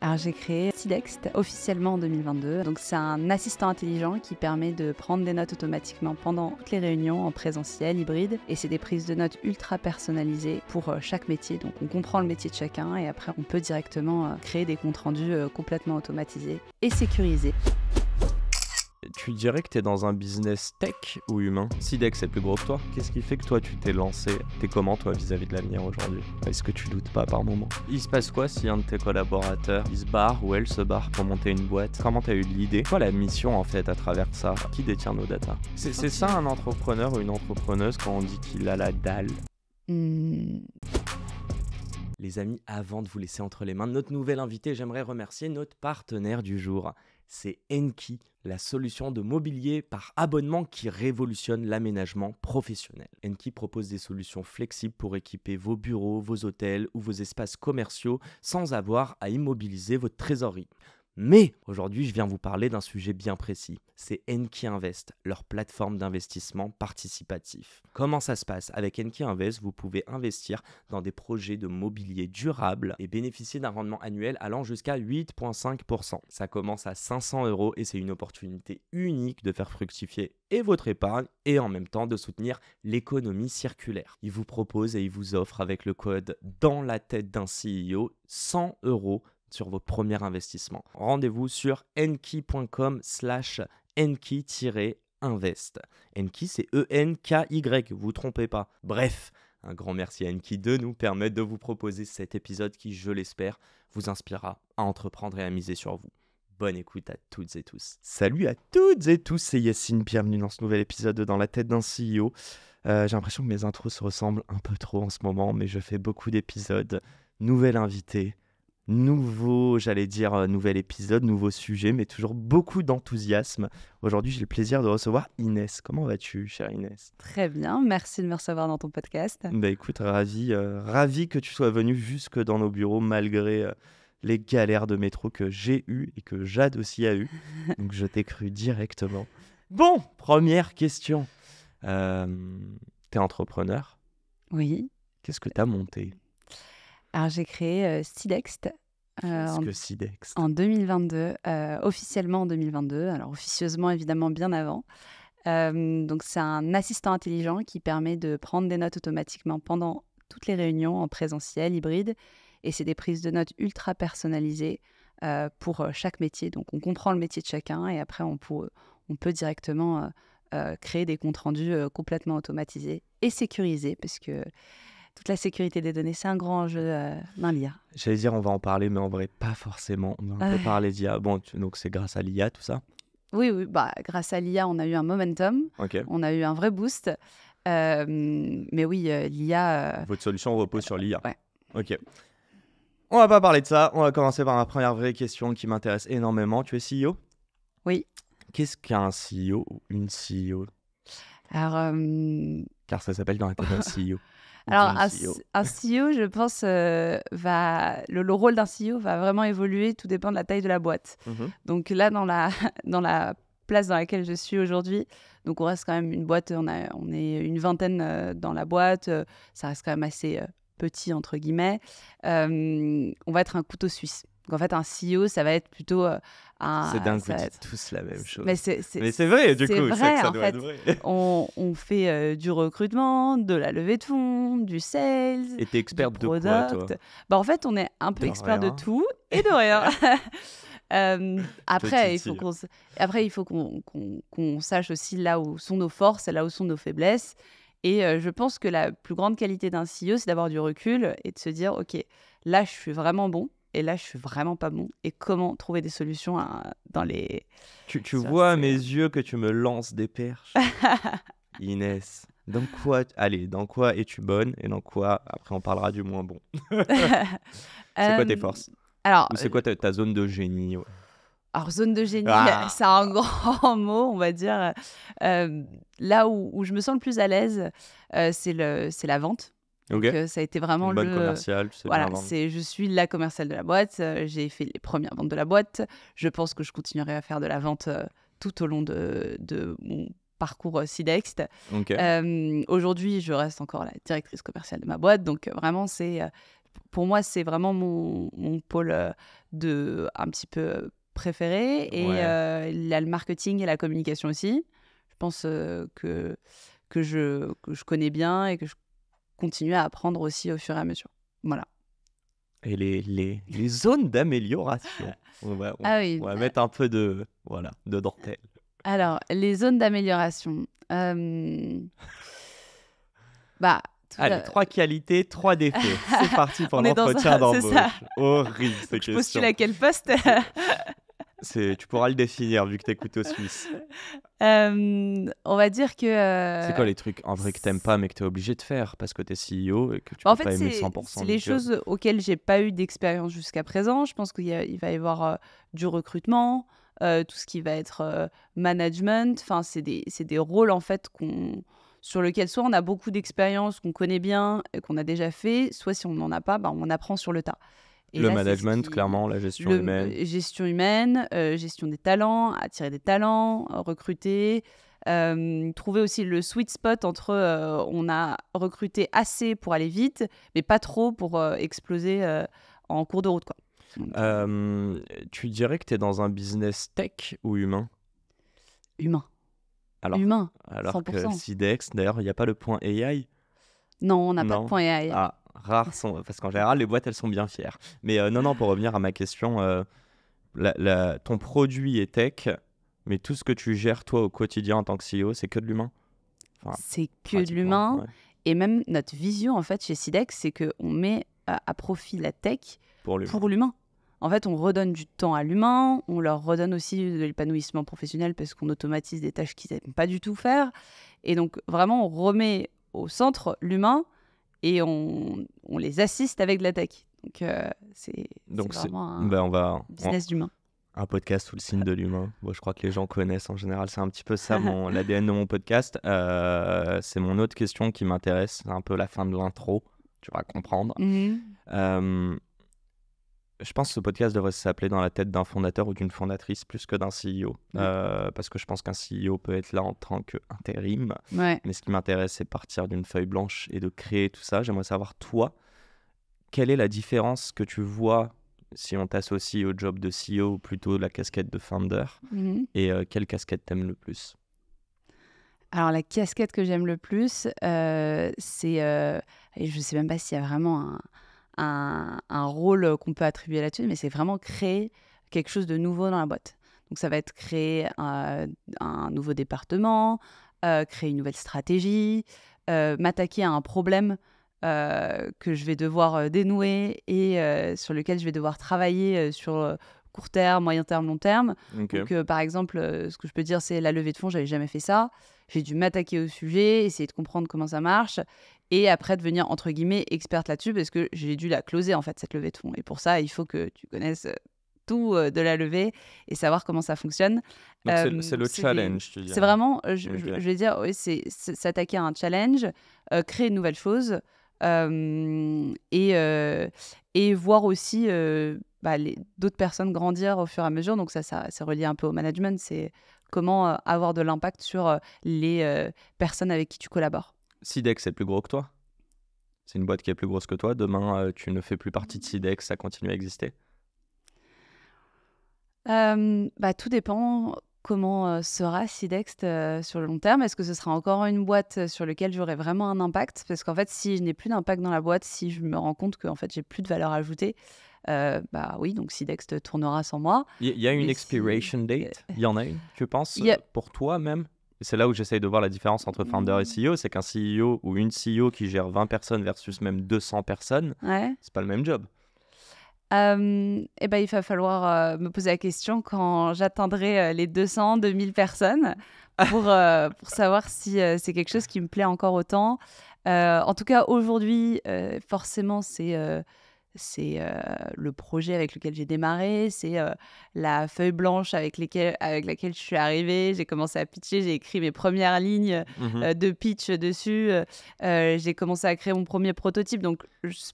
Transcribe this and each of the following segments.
Alors j'ai créé Sidext officiellement en 2022. Donc c'est un assistant intelligent qui permet de prendre des notes automatiquement pendant toutes les réunions en présentiel, hybride. Et c'est des prises de notes ultra personnalisées pour chaque métier. Donc on comprend le métier de chacun et après on peut directement créer des comptes rendus complètement automatisés et sécurisés. Tu dirais que tu es dans un business tech ou humain? Sidext, c'est plus gros que toi. Qu'est-ce qui fait que toi, tu t'es lancé? T'es comment, toi, vis-à-vis de l'avenir aujourd'hui? Est-ce que tu doutes pas par moment? Il se passe quoi si un de tes collaborateurs, il se barre ou elle se barre pour monter une boîte? Comment t'as eu l'idée? Quoi la mission, en fait, à travers ça? Qui détient nos datas? C'est ça, un entrepreneur ou une entrepreneuse, quand on dit qu'il a la dalle? Les amis, avant de vous laisser entre les mains de notre nouvel invité, j'aimerais remercier notre partenaire du jour. C'est Enki, la solution de mobilier par abonnement qui révolutionne l'aménagement professionnel. Enki propose des solutions flexibles pour équiper vos bureaux, vos hôtels ou vos espaces commerciaux sans avoir à immobiliser votre trésorerie. Mais aujourd'hui, je viens vous parler d'un sujet bien précis. C'est Enki Invest, leur plateforme d'investissement participatif. Comment ça se passe? Avec Enki Invest, vous pouvez investir dans des projets de mobilier durable et bénéficier d'un rendement annuel allant jusqu'à 8,5%. Ça commence à 500 € et c'est une opportunité unique de faire fructifier et votre épargne et en même temps de soutenir l'économie circulaire. Ils vous proposent et ils vous offrent avec le code dans la tête d'un CEO 100 € sur votre premier investissement. Rendez-vous sur enki.com/enki-invest. Enki, c'est E-N-K-Y, vous vous trompez pas. Bref, un grand merci à Enki de nous permettre de vous proposer cet épisode qui, je l'espère, vous inspirera à entreprendre et à miser sur vous. Bonne écoute à toutes et tous. Salut à toutes et tous, c'est Yacine, bienvenue dans ce nouvel épisode de Dans la tête d'un CEO. J'ai l'impression que mes intros se ressemblent un peu trop en ce moment, mais je fais beaucoup d'épisodes. Nouvel invité. Nouvel épisode, nouveau sujet, mais toujours beaucoup d'enthousiasme. Aujourd'hui, j'ai le plaisir de recevoir Inès. Comment vas-tu, chère Inès? Très bien, merci de me recevoir dans ton podcast. Bah écoute, ravi que tu sois venue jusque dans nos bureaux malgré les galères de métro que j'ai eues et que Jade aussi a eues. Donc je t'ai cru directement. Bon, première question. T'es entrepreneur? Oui. Qu'est-ce que t'as monté? Alors j'ai créé Sidext Qu'est-ce que Sidext? en 2022, officiellement en 2022, alors officieusement évidemment bien avant. Donc c'est un assistant intelligent qui permet de prendre des notes automatiquement pendant toutes les réunions en présentiel, hybride. Et c'est des prises de notes ultra personnalisées pour chaque métier. Donc on comprend le métier de chacun et après on peut directement créer des comptes rendus complètement automatisés et sécurisés parce que toute la sécurité des données, c'est un grand enjeu d'un l'IA. J'allais dire, on va en parler, mais en vrai, pas forcément. On va un peu parler d'IA. Bon, donc c'est grâce à l'IA, tout ça? Oui, grâce à l'IA, on a eu un momentum, on a eu un vrai boost. Mais oui, l'IA... Votre solution repose sur l'IA? Ouais. Ok. On va pas parler de ça. On va commencer par ma première vraie question qui m'intéresse énormément. Tu es CEO? Oui. Qu'est-ce qu'un CEO ou une CEO? Alors... Car ça s'appelle Dans la tête d'un CEO. Alors, un CEO, je pense, le rôle d'un CEO va vraiment évoluer, tout dépend de la taille de la boîte. Donc là, dans la place dans laquelle je suis aujourd'hui, donc on reste quand même une boîte, on est une vingtaine dans la boîte, ça reste quand même assez petit, entre guillemets. On va être un couteau suisse. Donc en fait, un CEO, ça va être plutôt C'est dingue, vous dites tous la même chose. Mais c'est vrai, du coup. C'est vrai, ça en doit fait. être vrai. On fait du recrutement, de la levée de fonds, du sales, et t'es experte du de quoi, product. toi? En fait, on est un peu De expert de rien. tout et de rien. Après, il faut qu'on sache aussi là où sont nos forces et là où sont nos faiblesses. Et je pense que la plus grande qualité d'un CEO, c'est d'avoir du recul et de se dire, OK, là, je suis vraiment bon. Et là, je suis vraiment pas bon. Et comment trouver des solutions dans les... Tu vois à mes yeux que tu me lances des perches. Inès, dans quoi es-tu bonne et dans quoi, après on parlera du moins bon. C'est quoi tes forces? Alors, ou c'est quoi ta zone de génie? Alors, zone de génie, c'est un grand mot, on va dire. Là où je me sens le plus à l'aise, c'est la vente. Donc, ça a été vraiment une bonne commerciale, tu sais voilà, bien vendre. je suis la commerciale de la boîte. J'ai fait les premières ventes de la boîte. Je pense que je continuerai à faire de la vente tout au long de mon parcours Sidext. Okay. Aujourd'hui, je reste encore la directrice commerciale de ma boîte. Donc, vraiment, c'est pour moi, c'est vraiment mon pôle un petit peu préféré. Et Ouais. il y a le marketing et la communication aussi. Je pense que je connais bien et que je continue à apprendre aussi au fur et à mesure. Voilà. Et les zones d'amélioration. Ah oui. On va mettre un peu de dentelle. Alors, les zones d'amélioration. Bah, tout Allez, à- 3 qualités, 3 défauts. C'est parti pour on est dans l'entretien un... C'est ça. d'embauche. Horrible ces Donc, je postule questions. à quel poste? Tu pourras le définir vu que t'es couteau suisse. On va dire que... C'est quoi les trucs en vrai que t'aimes pas mais que t'es obligé de faire parce que t'es CEO et que tu En peux fait, pas aimer c'est 100% les du job? choses auxquelles j'ai pas eu d'expérience jusqu'à présent. Je pense il va y avoir du recrutement, tout ce qui va être management. Enfin, c'est des rôles en fait sur lesquels soit on a beaucoup d'expérience, qu'on connaît bien et qu'on a déjà fait, soit si on n'en a pas, bah, on apprend sur le tas. Et Le là, c'est ce management, qui... clairement, la gestion humaine. Gestion humaine, gestion des talents, attirer des talents, recruter, trouver aussi le sweet spot entre on a recruté assez pour aller vite, mais pas trop pour exploser en cours de route, quoi. Donc, Tu dirais que t'es dans un business tech ou humain? humain. Alors, Humain, alors que 100%. Sidex, d'ailleurs, il n'y a pas le point AI? Non, on n'a pas de Non. point AI. Ah, rares sont. Parce qu'en général, les boîtes, elles sont bien fières. Mais non, pour revenir à ma question, ton produit est tech, mais tout ce que tu gères, toi, au quotidien en tant que CEO, c'est que de l'humain? Enfin, C'est que de pratiquement, l'humain. ouais. Et même notre vision, en fait, chez Sidex, c'est qu'on met à profit la tech Pour l'humain. pour l'humain. En fait, on redonne du temps à l'humain, on leur redonne aussi de l'épanouissement professionnel parce qu'on automatise des tâches qu'ils n'aiment pas du tout faire. Et donc, vraiment, on remet au centre l'humain et on les assiste avec de la tech. Donc, c'est Donc, vraiment un ben, on va. business d'humain. Un podcast sous le signe de l'humain. Bon, je crois que les gens connaissent en général. C'est un petit peu ça l'ADN de mon podcast. C'est mon autre question qui m'intéresse. C'est un peu la fin de l'intro. Tu vas comprendre. Mhm. Euh, je pense que ce podcast devrait s'appeler Dans la tête d'un fondateur ou d'une fondatrice plus que d'un CEO. Parce que je pense qu'un CEO peut être là en tant qu'intérim. Ouais. Mais ce qui m'intéresse, c'est partir d'une feuille blanche et de créer tout ça. J'aimerais savoir, toi, quelle est la différence que tu vois si on t'associe au job de CEO ou plutôt la casquette de founder? Mhm. Et quelle casquette t'aimes le plus? Alors, la casquette que j'aime le plus, c'est... et je ne sais même pas s'il y a vraiment un rôle qu'on peut attribuer là-dessus, mais c'est vraiment créer quelque chose de nouveau dans la boîte. Donc, ça va être créer un nouveau département, créer une nouvelle stratégie, m'attaquer à un problème que je vais devoir dénouer et sur lequel je vais devoir travailler sur court terme, moyen terme, long terme. Ok. Donc, par exemple, ce que je peux dire, c'est la levée de fonds, j'avais jamais fait ça. J'ai dû m'attaquer au sujet, essayer de comprendre comment ça marche, et après devenir, entre guillemets, experte là-dessus, parce que j'ai dû la closer, en fait, cette levée de fonds. Et pour ça, il faut que tu connaisses tout de la levée et savoir comment ça fonctionne. Donc c'est Donc le challenge, tu c'est dirais. vraiment, Ok. je vais dire, oui, c'est s'attaquer à un challenge, créer une nouvelle chose, et voir aussi bah, d'autres personnes grandir au fur et à mesure. Donc ça c'est relié un peu au management. C'est comment avoir de l'impact sur les personnes avec qui tu collabores. Sidex est plus gros que toi? C'est une boîte qui est plus grosse que toi. Demain, tu ne fais plus partie de Sidex, ça continue à exister? Bah, tout dépend comment sera Sidext sur le long terme. Est-ce que ce sera encore une boîte sur laquelle j'aurai vraiment un impact? Parce qu'en fait, si je n'ai plus d'impact dans la boîte, si je me rends compte que en fait, j'ai plus de valeur ajoutée, bah oui, donc Sidext tournera sans moi. Il y a une Mais si... expiration date? Il y en a une, tu penses, il y a- pour toi même? Et c'est là où j'essaye de voir la différence entre founder et CEO. C'est qu'un CEO ou une CEO qui gère 20 personnes versus même 200 personnes, Ouais. c'est pas le même job. Eh ben, il va falloir me poser la question quand j'atteindrai les 200, 2000 personnes pour savoir si c'est quelque chose qui me plaît encore autant. En tout cas, aujourd'hui, forcément, c'est le projet avec lequel j'ai démarré, c'est la feuille blanche avec laquelle je suis arrivée. J'ai commencé à pitcher, j'ai écrit mes premières lignes Mhm. de pitch dessus. J'ai commencé à créer mon premier prototype. Donc,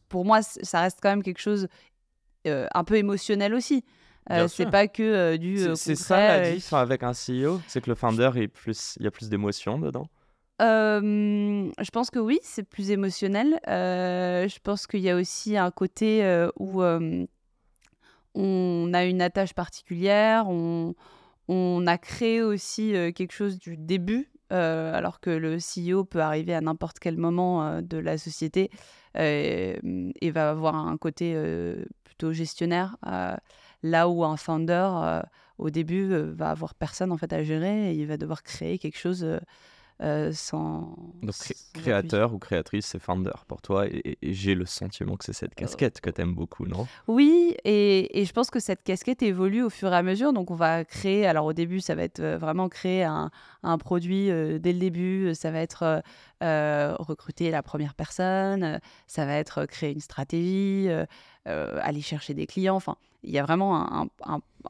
pour moi, ça reste quand même quelque chose un peu émotionnel aussi. Bien C'est sûr. pas que du C'est ça la concret. diff avec un CEO, c'est que le founder, il y a plus d'émotions dedans. Je pense que oui, c'est plus émotionnel. Je pense qu'il y a aussi un côté où on a une attache particulière, on a créé aussi quelque chose du début, alors que le CEO peut arriver à n'importe quel moment de la société et va avoir un côté plutôt gestionnaire, là où un founder, au début, va avoir personne en fait à gérer et il va devoir créer quelque chose Donc sans appui. créateur ou créatrice, c'est founder pour toi. Et j'ai le sentiment que c'est cette casquette que t'aimes beaucoup, non? Oui, et je pense que cette casquette évolue au fur et à mesure. Donc, on va créer, alors au début, ça va être vraiment créer un produit dès le début. Ça va être recruter la première personne. Ça va être créer une stratégie, aller chercher des clients. Enfin, il y a vraiment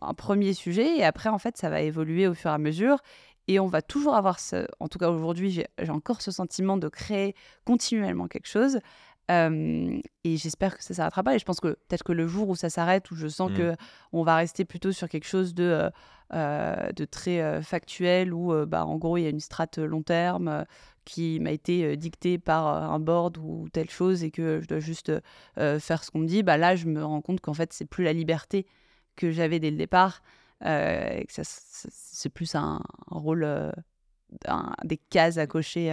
un premier sujet. Et après, en fait, ça va évoluer au fur et à mesure. Et on va toujours avoir en tout cas aujourd'hui, j'ai encore ce sentiment de créer continuellement quelque chose. Et j'espère que ça s'arrêtera pas. Et je pense que peut-être que le jour où ça s'arrête, où je sens Mm. que on va rester plutôt sur quelque chose de très factuel, où bah, en gros il y a une strate long terme qui m'a été dictée par un board ou telle chose et que je dois juste faire ce qu'on me dit, bah là je me rends compte qu'en fait c'est plus la liberté que j'avais dès le départ, et que c'est plus un rôle, des cases à cocher.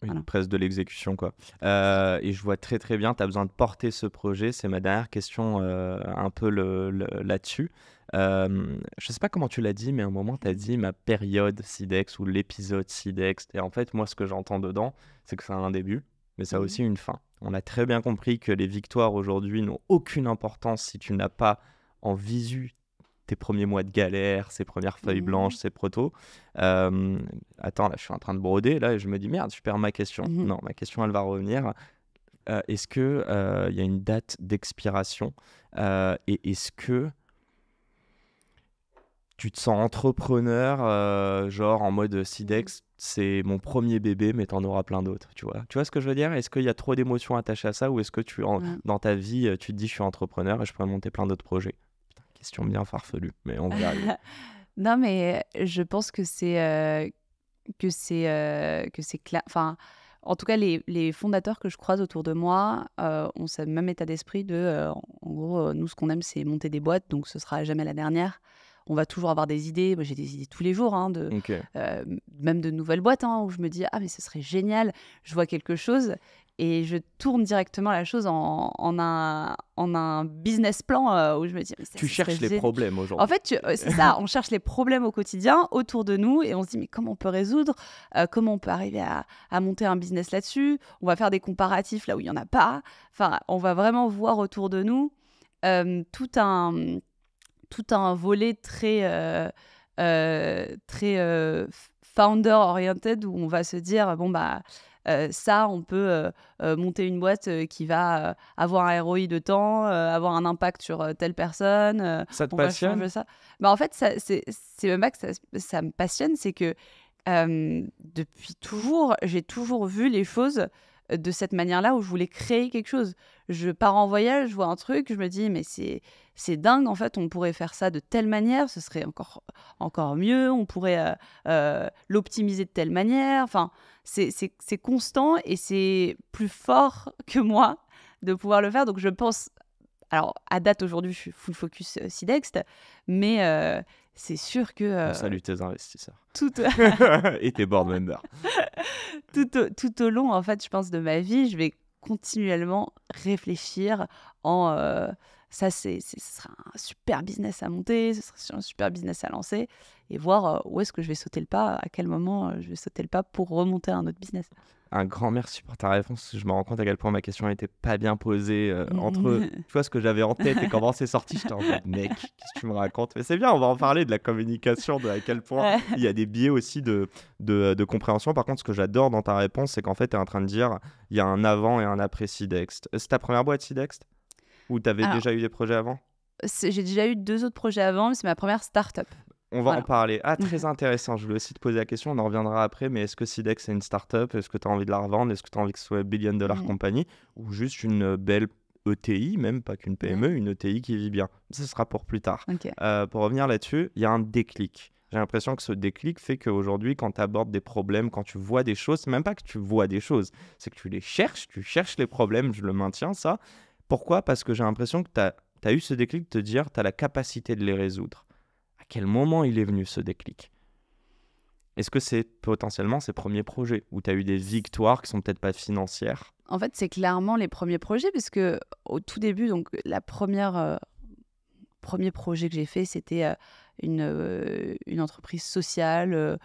Oui, Voilà. presque de l'exécution, quoi. Et je vois très très bien, tu as besoin de porter ce projet. C'est ma dernière question un peu là-dessus. Je sais pas comment tu l'as dit, mais à un moment, tu as dit ma période SIDEX ou l'épisode SIDEX. Et en fait, moi, ce que j'entends dedans, c'est que ça a un début, mais ça a Mhm. aussi une fin. On a très bien compris que les victoires aujourd'hui n'ont aucune importance si tu n'as pas en visu tes premiers mois de galère, ces premières feuilles blanches, Mhm. ces protos. Euh, Attends, là, je suis en train de broder, là, et je me dis, merde, je perds ma question. Mhm. Non, ma question, elle va revenir. Est-ce que il y a une date d'expiration et est-ce que tu te sens entrepreneur, genre en mode Mhm. Sidex, c'est mon premier bébé, mais t'en auras plein d'autres, tu vois? Tu vois ce que je veux dire? Est-ce qu'il y a trop d'émotions attachées à ça ou est-ce que Ouais. dans ta vie, tu te dis, je suis entrepreneur et je pourrais monter plein d'autres projets? Putain, question bien farfelue, mais on va y arriver. Non, mais je pense que c'est clair. Enfin, en tout cas, les fondateurs que je croise autour de moi ont ce même état d'esprit de, en gros, nous, ce qu'on aime, c'est monter des boîtes, donc ce sera jamais la dernière. On va toujours avoir des idées. Moi, j'ai des idées tous les jours, hein, Ok. même de nouvelles boîtes, hein, où je me dis, ah, mais ce serait génial. Je vois quelque chose et je tourne directement la chose en un business plan où je me dis, mais ça, Tu ce serait cherches les génial. problèmes En aujourd'hui. fait, c'est ça, on cherche les problèmes au quotidien autour de nous et on se dit, mais comment on peut résoudre? Comment on peut arriver à monter un business là-dessus? On va faire des comparatifs là où il n'y en a pas. Enfin, on va vraiment voir autour de nous euh, tout un, tout un volet très founder-oriented où on va se dire, bon, bah, ça, on peut monter une boîte qui va avoir un ROI de temps, avoir un impact sur telle personne, Ça te on va passionne? changer ça. Bah, en fait, c'est même pas que ça me passionne, c'est que depuis toujours, j'ai toujours vu les choses de cette manière-là où je voulais créer quelque chose. Je pars en voyage, je vois un truc, je me dis, mais c'est dingue, en fait, on pourrait faire ça de telle manière, ce serait encore mieux, on pourrait l'optimiser de telle manière. Enfin, c'est constant et c'est plus fort que moi de pouvoir le faire. Donc, je pense, alors à date aujourd'hui, je suis full focus Sidext, mais c'est sûr que On salue tes investisseurs. tout, Et tes board members. tout au long, en fait, je pense, de ma vie, je vais continuellement réfléchir en ça, ce sera un super business à monter, ce sera un super business à lancer, et voir où est-ce que je vais sauter le pas, à quel moment je vais sauter le pas pour remonter un autre business. Un grand merci pour ta réponse. Je me rends compte à quel point ma question n'était pas bien posée entre tu vois ce que j'avais en tête et comment c'est sorti. J'étais en mode mec, qu'est-ce que tu me racontes? Mais c'est bien, on va en parler de la communication, de à quel point Ouais. il y a des biais aussi de compréhension. Par contre, ce que j'adore dans ta réponse, c'est qu'en fait, tu es en train de dire il y a un avant et un après Sidext. C'est ta première boîte Sidext? Ou tu avais Alors, déjà eu des projets avant? j'ai déjà eu 2 autres projets avant, mais c'est ma première start-up. On va en Voilà. parler. Ah, très intéressant. Je voulais aussi te poser la question, on en reviendra après, mais est-ce que Sidex c'est une start-up? Est-ce que tu as envie de la revendre? Est-ce que tu as envie que ce soit une billion dollar Mhm. compagnie? Ou juste une belle ETI, même pas qu'une Ouais. PME, une ETI qui vit bien? Ce sera pour plus tard. Ok. Pour revenir là-dessus, il y a un déclic. J'ai l'impression que ce déclic fait qu'aujourd'hui, quand tu abordes des problèmes, quand tu vois des choses, c'est même pas que tu vois des choses, c'est que tu cherches les problèmes, je le maintiens ça. Pourquoi? Parce que j'ai l'impression que tu as eu ce déclic de te dire, tu as la capacité de les résoudre. À quel moment il est venu ce déclic? Est-ce que c'est potentiellement ces premiers projets où tu as eu des victoires qui sont peut-être pas financières? En fait, c'est clairement les premiers projets, parce que au tout début, donc la premier projet que j'ai fait, c'était une entreprise sociale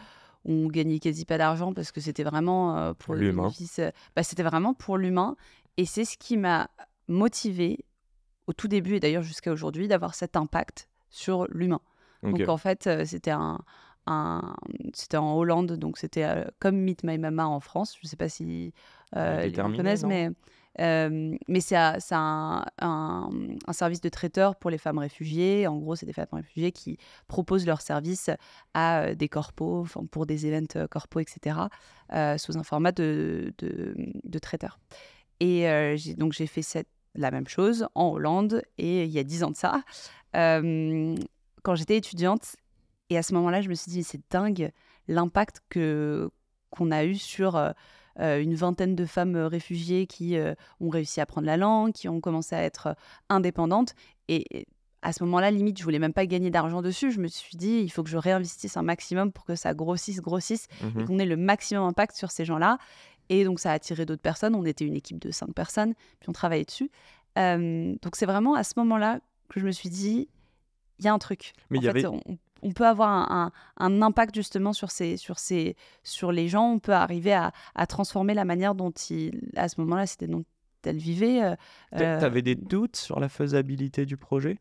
où on gagnait quasi pas d'argent parce que c'était vraiment pour le L'humain. bénéfice. C'était vraiment pour l'humain. Et c'est ce qui m'a motivé au tout début, et d'ailleurs jusqu'à aujourd'hui, d'avoir cet impact sur l'humain. Donc Ok. en fait, un- c'était en Hollande, donc c'était comme Meet My Mama en France. Je ne sais pas si Il est les gens terminé, connaissent, non? mais c'est un service de traiteur pour les femmes réfugiées. En gros, c'est des femmes réfugiées qui proposent leurs services à des corpos, enfin, pour des events corpos, etc., sous un format de traiteur. Et donc j'ai fait la même chose en Hollande, et il y a 10 ans de ça, euh, quand j'étais étudiante. Et à ce moment-là, je me suis dit, mais c'est dingue l'impact qu'on a eu sur une vingtaine de femmes réfugiées qui ont réussi à apprendre la langue, qui ont commencé à être indépendantes. Et à ce moment-là, limite, je voulais même pas gagner d'argent dessus. Je me suis dit, il faut que je réinvestisse un maximum pour que ça grossisse, et Mhm. qu'on ait le maximum impact sur ces gens-là. Et donc, ça a attiré d'autres personnes. On était une équipe de 5 personnes, puis on travaillait dessus. Donc, c'est vraiment à ce moment-là que je me suis dit, il y a un truc. Mais En il y fait, avait. on peut avoir un impact justement sur les gens. On peut arriver à transformer la manière dont à ce moment-là, c'était dont elle vivait. T'avais des doutes sur la faisabilité du projet?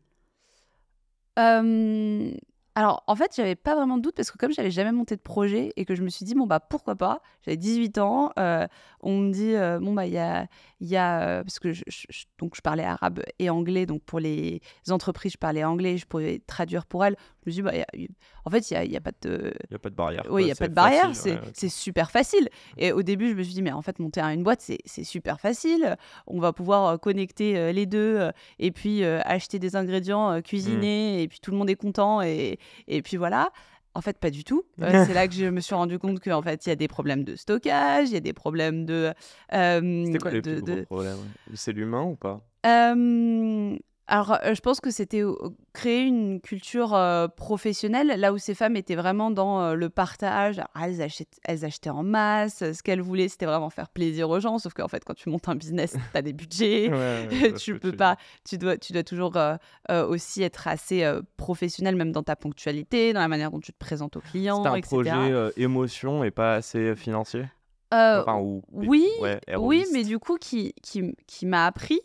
Euh, alors, en fait, j'avais pas vraiment de doute parce que comme j'avais jamais monté de projet et que je me suis dit, bon, bah, pourquoi pas, j'avais 18 ans, on me dit, bon, bah, parce que donc, je parlais arabe et anglais, donc pour les entreprises, je parlais anglais, je pouvais traduire pour elles. Je me suis dit, bah, en fait, il y a pas de. Il y a pas de barrière, Oui, il quoi, n'y a pas c'est de barrière, facile, ouais, c'est OK. super facile. Et au début, je me suis dit, mais en fait, monter une boîte, c'est super facile. On va pouvoir connecter les deux, et puis acheter des ingrédients, Mmh. cuisiner, et puis tout le monde est content, et puis voilà. En fait, pas du tout. C'est là que je me suis rendu compte qu'en fait, il y a des problèmes de stockage, il y a des problèmes C'était quoi les plus gros de problèmes? C'est l'humain ou pas? Hem, alors, je pense que c'était créer une culture professionnelle, là où ces femmes étaient vraiment dans le partage. Alors, elles achetaient en masse, ce qu'elles voulaient, c'était vraiment faire plaisir aux gens, sauf qu'en fait, quand tu montes un business, tu as des budgets, Ouais, ouais, je vois ce tu que peux tu veux dire. pas tu dois toujours aussi être assez professionnel, même dans ta ponctualité, dans la manière dont tu te présentes aux C'était clients, un et projet, cetera. émotion et pas assez financier? Heu, Enfin ou oui, ouais, oui, mais héroïste? du coup qui m'a appris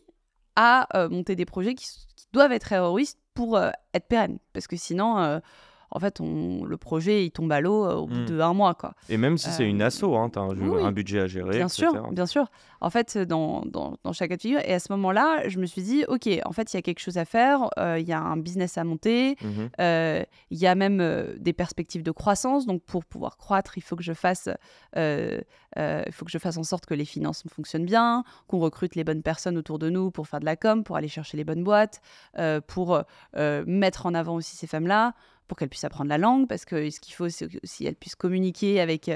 à monter des projets qui doivent être héroïstes pour être pérennes. Parce que sinon, en fait, le projet, il tombe à l'eau au bout Mmh. d'1 mois, quoi. Et même si c'est une Hem, asso, hein, tu as oui, un oui, budget à gérer et bien sûr, cetera. bien sûr. En fait, dans chaque cas de figure, et à ce moment-là, je me suis dit: «OK, en fait, il y a quelque chose à faire, il y a un business à monter, Mmh. il y a même, des perspectives de croissance. Donc pour pouvoir croître, heu il faut que je fasse en sorte que les finances fonctionnent bien, qu'on recrute les bonnes personnes autour de nous pour faire de la com, pour aller chercher les bonnes boîtes, pour mettre en avant aussi ces femmes-là, pour qu'elles puissent apprendre la langue, parce que ce qu'il faut, c'est que si elles puissent communiquer avec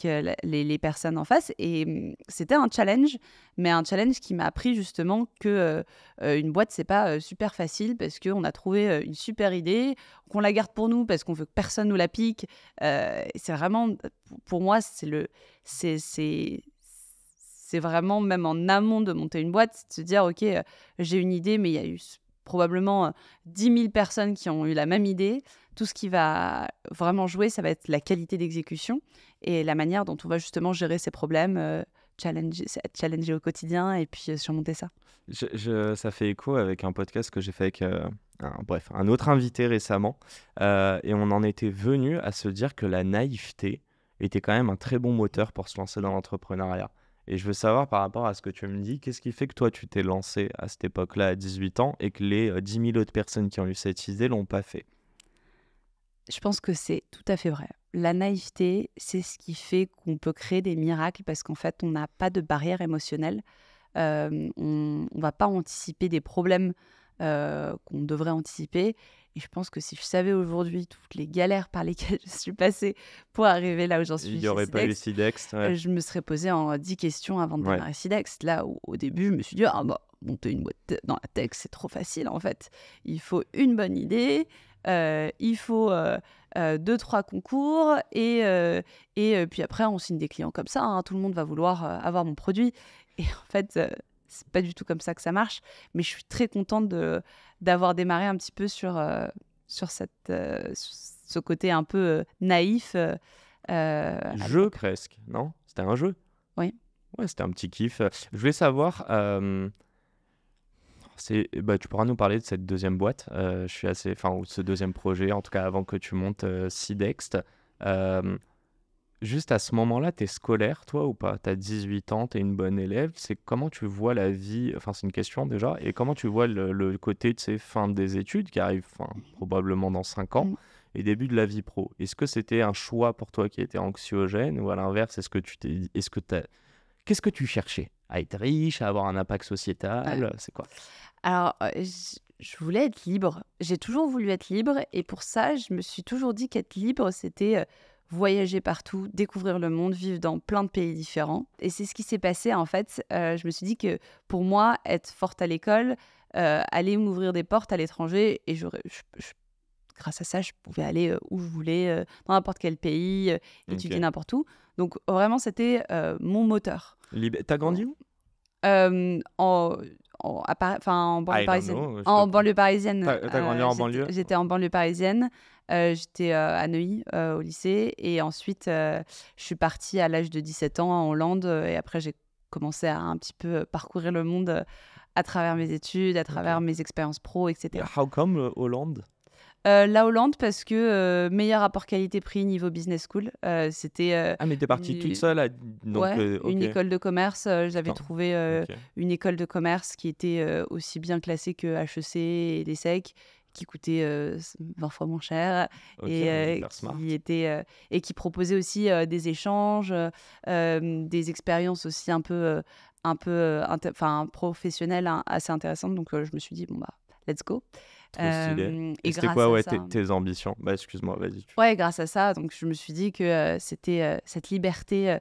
les personnes en face. Et c'était un challenge, mais un challenge qui m'a appris justement que une boîte, c'est pas super facile, parce qu'on a trouvé une super idée, qu'on la garde pour nous parce qu'on veut que personne nous la pique. Et c'est vraiment, pour moi, c'est vraiment, même en amont de monter une boîte, c'est de se dire, OK, j'ai une idée, mais il y a eu probablement 10 000 personnes qui ont eu la même idée. Tout ce qui va vraiment jouer, ça va être la qualité d'exécution et la manière dont on va justement gérer ces problèmes, être challengé au quotidien, et puis surmonter ça. Ça fait écho avec un podcast que j'ai fait avec, un autre invité récemment, et on en était venu à se dire que la naïveté était quand même un très bon moteur pour se lancer dans l'entrepreneuriat. Et je veux savoir par rapport à ce que tu me dis, qu'est-ce qui fait que toi tu t'es lancé à cette époque-là à 18 ans et que les 10 000 autres personnes qui ont eu cette idée l'ont pas fait? Je pense que c'est tout à fait vrai. La naïveté, c'est ce qui fait qu'on peut créer des miracles, parce qu'en fait, on n'a pas de barrière émotionnelle. On ne va pas anticiper des problèmes qu'on devrait anticiper. Et je pense que si je savais aujourd'hui toutes les galères par lesquelles je suis passée pour arriver là où j'en Il suis n'y chez aurait pas eu Sidex, Sidex. Ouais. je me serais posé en 10 questions avant de Ouais. démarrer Sidex. Là où au début, je me suis dit, ah bah, monter une boîte dans la tech, c'est trop facile en fait. Il faut une bonne idée, il faut 2-3 concours et puis après, on signe des clients comme ça. Hein. Tout le monde va vouloir avoir mon produit. Et en fait, c'est pas du tout comme ça que ça marche. Mais je suis très contente d'avoir démarré un petit peu sur ce côté un peu naïf. À Jeu l'époque. presque, non? C'était un jeu? Oui. Ouais, c'était un petit kiff. Je voulais savoir, tu pourras nous parler de cette deuxième boîte. Je suis assez, enfin, ou ce deuxième projet, en tout cas avant que tu montes Sidext. Euh, Juste à ce moment-là, t'es scolaire, toi, ou pas? T'as 18 ans, t'es une bonne élève. C'est comment tu vois la vie, enfin, c'est une question déjà, et comment tu vois le côté de ces fins des études qui arrive, enfin, probablement dans 5 ans, Mm. et début de la vie pro. Est-ce que c'était un choix pour toi qui était anxiogène, ou à l'inverse, est-ce que tu t'es dit, qu'est-ce que tu cherchais? À être riche, à avoir un impact Ouais. sociétal, c'est quoi? Alors, je voulais être libre. J'ai toujours voulu être libre et pour ça, je me suis toujours dit qu'être libre, c'était voyager partout, découvrir le monde, vivre dans plein de pays différents. Et c'est ce qui s'est passé en fait. Je me suis dit que pour moi, être forte à l'école, allait m'ouvrir des portes à l'étranger et grâce à ça, je pouvais aller où je voulais, dans n'importe quel pays, étudier Ok. n'importe où. Donc vraiment, c'était mon moteur. T'as grandi où? En en banlieue I don't parisienne. know, je sais En pas. banlieue parisienne, T'as grandi en banlieue? j'étais en banlieue parisienne, j'étais, à Neuilly, au lycée et ensuite, je suis partie à l'âge de 17 ans en Hollande, et après j'ai commencé à un petit peu, parcourir le monde, à travers mes études, à travers Ok. mes expériences pro et cetera. How come Hollande? La Hollande parce que, meilleur rapport qualité-prix niveau business school, c'était, Ah, mais t'es partie toute seule, donc ouais, une ok. école de commerce. J'avais Putain, trouvé ok. une école de commerce qui était aussi bien classée que HEC et l'ESSEC, qui coûtait 20 fois moins cher Ok, et hyper smart. et qui proposait aussi des échanges, des expériences aussi un peu professionnelles, hein, assez intéressantes. Donc je me suis dit, bon, bah, let's go. Trop stylé. Et Et c'était grâce quoi, à ouais, ça. tes ambitions? Bah, excuse-moi, vas-y. Ouais, grâce à ça, donc je me suis dit que c'était cette liberté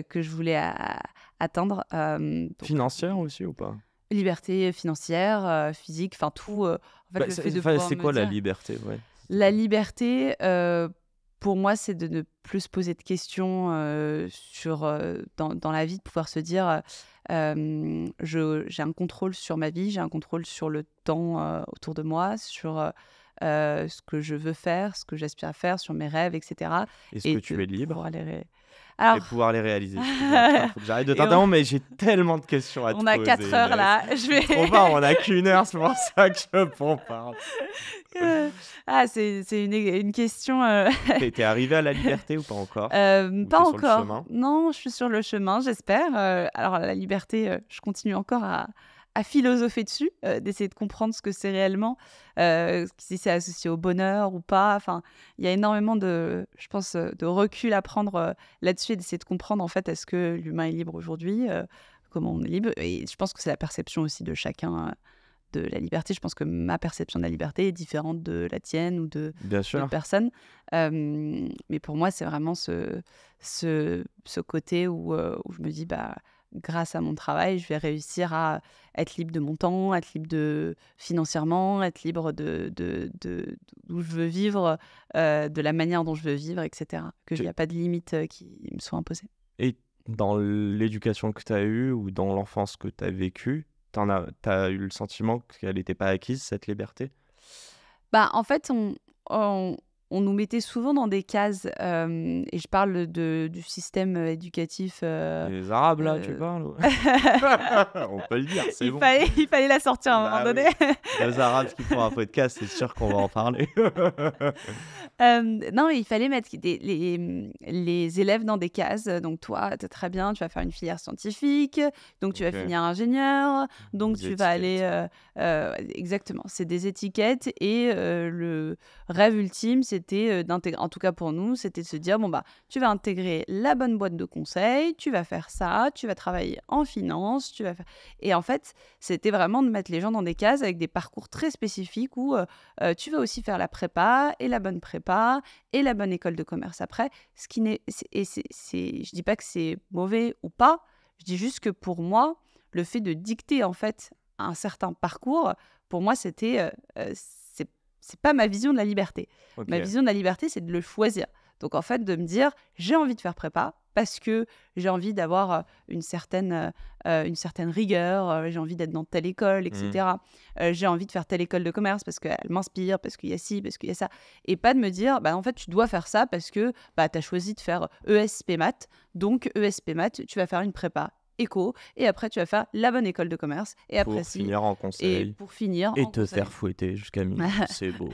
que je voulais atteindre. Donc, Financière aussi ou pas? liberté financière, physique, enfin tout. En fait, Bah, le fait de enfin, pouvoir c'est me quoi la dire. liberté? Ouais. La liberté, pour moi, c'est de ne plus se poser de questions dans la vie, de pouvoir se dire j'ai un contrôle sur ma vie, j'ai un contrôle sur le temps autour de moi, sur ce que je veux faire, ce que j'aspire à faire, sur mes rêves, etc. Est-ce Et que tu de es libre? pouvoir Et Alors, pouvoir les réaliser. Excuse-moi, putain, faut que j'arrête de et t'interrompre, mais j'ai tellement de questions à te on a 4 poser, heures Inès. là. Je vais. Trop pas, on a qu'une heure, c'est pour ça que je m'en parle. C'est une question. T'es arrivé à la liberté ou pas encore? Ou Pas t'es sur le encore. chemin? Non, je suis sur le chemin, j'espère. Alors, la liberté, je continue encore à philosopher dessus, d'essayer de comprendre ce que c'est réellement, si c'est associé au bonheur ou pas. Enfin, il y a énormément je pense, de recul à prendre là-dessus et d'essayer de comprendre, en fait, est-ce que l'humain est libre aujourd'hui, comment on est libre. Et je pense que c'est la perception aussi de chacun de la liberté. Je pense que ma perception de la liberté est différente de la tienne ou Bien d'autres sûr. personnes. Mais pour moi, c'est vraiment ce côté où je me dis, bah, grâce à mon travail, je vais réussir à être libre de mon temps, être libre financièrement, être libre d'où je veux vivre, de la manière dont je veux vivre, etc. Qu'il n'y a pas de limite qui me soit imposée. Et dans l'éducation que tu as eue ou dans l'enfance que tu as vécue, t'as eu le sentiment qu'elle n'était pas acquise, cette liberté? Bah, en fait, on nous mettait souvent dans des cases, et je parle du système éducatif. Les Arabes, là, tu euh, parles? On peut le dire, c'est bon. il fallait la sortir à un moment Bah donné. oui. Les Arabes qui font un podcast, c'est sûr qu'on va en parler. Non, il fallait mettre les élèves dans des cases. Donc toi, tu es très bien, tu vas faire une filière scientifique, donc tu vas Ok. finir ingénieur, donc Des tu vas aller. étiquettes. Exactement, c'est des étiquettes et le rêve ultime, c'est c'était d'intégrer, en tout cas pour nous, c'était de se dire, bon, bah, tu vas intégrer la bonne boîte de conseil, tu vas faire ça, tu vas travailler en finance, tu vas faire... Et en fait, c'était vraiment de mettre les gens dans des cases avec des parcours très spécifiques où tu vas aussi faire la prépa et la bonne prépa et la bonne école de commerce après. Ce qui n'est... je dis pas que c'est mauvais ou pas, je dis juste que pour moi, le fait de dicter en fait un certain parcours, pour moi, c'est pas ma vision de la liberté. Ok. Ma vision de la liberté, c'est de le choisir. Donc en fait, de me dire, j'ai envie de faire prépa parce que j'ai envie d'avoir une certaine rigueur, j'ai envie d'être dans telle école, Mhm. etc. J'ai envie de faire telle école de commerce parce qu'elle m'inspire, parce qu'il y a ci, parce qu'il y a ça. Et pas de me dire, bah, en fait, tu dois faire ça parce que bah, tu as choisi de faire ESP Maths. Donc ESP Maths, tu vas faire une prépa éco, et après tu vas faire la bonne école de commerce, et Pour après si, finir en et conseil pour finir et en te conseil. faire fouetter jusqu'à minuit. C'est beau.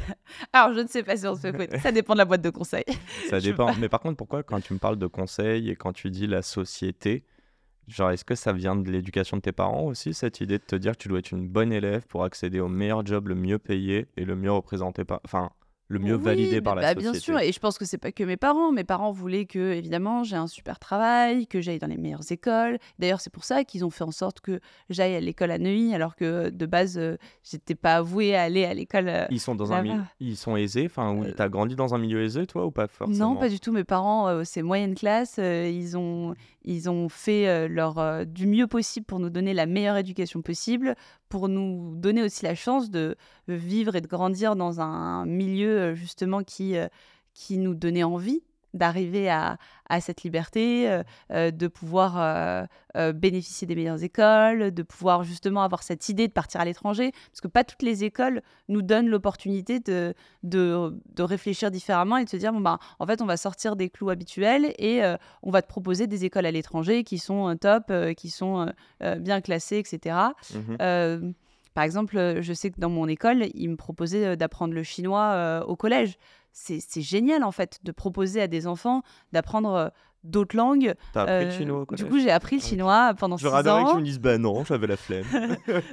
Alors, je ne sais pas si on se fait fouetter. Ça dépend de la boîte de conseil. Ça Je veux dépend. pas- Mais par contre, pourquoi quand tu me parles de conseil et quand tu dis la société, genre, est-ce que ça vient de l'éducation de tes parents aussi, cette idée de te dire que tu dois être une bonne élève pour accéder au meilleur job, le mieux payé et le mieux représenté par... Enfin, le mieux validé Oui, par la bah, bien sûr. société? Et je pense que c'est pas que mes parents. Mes parents voulaient que, évidemment, j'ai un super travail, que j'aille dans les meilleures écoles. D'ailleurs, c'est pour ça qu'ils ont fait en sorte que j'aille à l'école à Neuilly, alors que de base, j'étais pas vouée à aller à l'école Ils sont dans un là-bas. ils sont aisés, enfin, oui, Euh, t'as grandi dans un milieu aisé, toi, ou pas Non, forcément? pas du tout. Mes parents, c'est moyenne classe. Ils ont fait du mieux possible pour nous donner la meilleure éducation possible, pour nous donner aussi la chance de vivre et de grandir dans un milieu justement qui nous donnait envie d'arriver à cette liberté, de pouvoir bénéficier des meilleures écoles, de pouvoir justement avoir cette idée de partir à l'étranger, parce que pas toutes les écoles nous donnent l'opportunité de réfléchir différemment et de se dire, bon, bah, en fait, on va sortir des clous habituels et on va te proposer des écoles à l'étranger qui sont top, qui sont bien classées, etc. Mhm. Euh, Par exemple, je sais que dans mon école, ils me proposaient d'apprendre le chinois au collège. C'est génial, en fait, de proposer à des enfants d'apprendre d'autres langues. T'as appris le chinois au Du collège? coup, j'ai appris le Ok. chinois pendant J'aurais 6 adoré que tu ans. me dises, bah non, j'avais la flemme.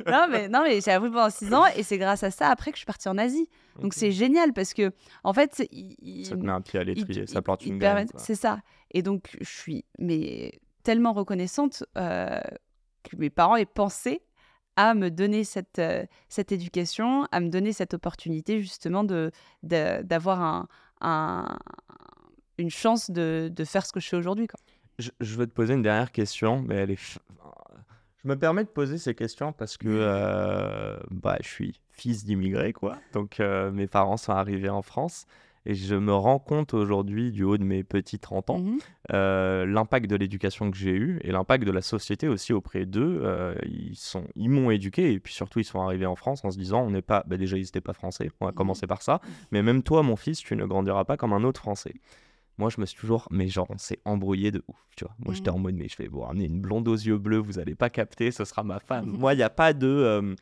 Non, mais j'ai appris pendant 6 ans et c'est grâce à ça après que je suis partie en Asie. Donc Ok. c'est génial parce que en fait, Ça te met un pied à l'étrier, ça plante ils une te graine, permettent, quoi. c'est ça. Et donc je suis tellement reconnaissante que mes parents aient pensé à me donner cette éducation, à me donner cette opportunité justement d'avoir un- une chance de faire ce que je fais aujourd'hui, quoi. Je veux te poser une dernière question, mais je me permets de poser ces questions parce que bah, je suis fils d'immigrés, quoi. Donc mes parents sont arrivés en France et je me rends compte aujourd'hui, du haut de mes petits 30 ans, Mhm. l'impact de l'éducation que j'ai eue et l'impact de la société aussi auprès d'eux. Ils m'ont éduqué et puis surtout ils sont arrivés en France en se disant, on n'est pas, bah, déjà ils n'étaient pas français, on va commencer par ça, mais même toi, mon fils, tu ne grandiras pas comme un autre français. Moi, je me suis toujours, mais genre, on s'est embrouillé de ouf, tu vois. Moi, j'étais en mode, mais je vais vous ramener une blonde aux yeux bleus, vous allez pas capter, ce sera ma femme. Moi, il y a pas de,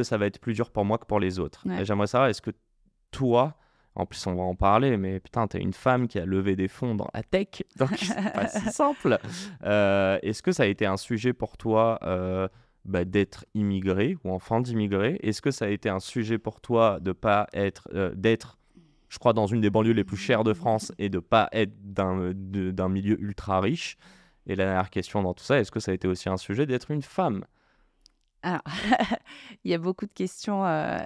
ça va être plus dur pour moi que pour les autres. Ouais. Et j'aimerais savoir, est-ce que toi, en plus, on va en parler, mais putain, t'es une femme qui a levé des fonds dans la tech, donc c'est pas si simple. Est-ce que ça a été un sujet pour toi bah, d'être immigré ou enfant d'immigré? Est-ce que ça a été un sujet pour toi de pas être, d'être, je crois, dans une des banlieues les plus chères de France et de pas être d'un milieu ultra riche? Et la dernière question dans tout ça, est-ce que ça a été aussi un sujet d'être une femme? Alors, il y a beaucoup de questions.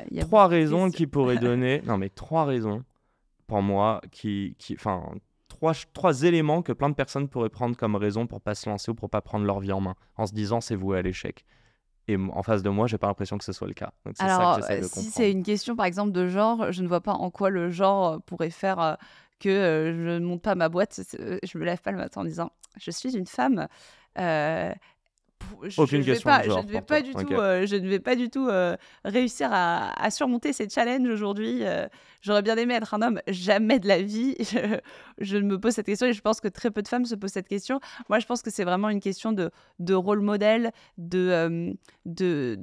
Il y a Trois beaucoup de raisons questions. qui pourraient donner, non mais trois raisons pour moi enfin, trois éléments que plein de personnes pourraient prendre comme raison pour pas se lancer ou pour pas prendre leur vie en main en se disant c'est voué à l'échec. Et en face de moi, j'ai pas l'impression que ce soit le cas. Donc c'est ça que Alors, j'essaie de si c'est comprendre. une question, par exemple, de genre, je ne vois pas en quoi le genre pourrait faire que je ne monte pas ma boîte. Je me lève pas le matin en disant, je suis une femme. Euh, Aucune question de genre je ne vais pour pas toi. du Ok. tout, je ne vais pas du tout réussir à surmonter ces challenges aujourd'hui. J'aurais bien aimé être un homme, jamais de la vie. Je me pose cette question et je pense que très peu de femmes se posent cette question. Moi, je pense que c'est vraiment une question de rôle modèle, de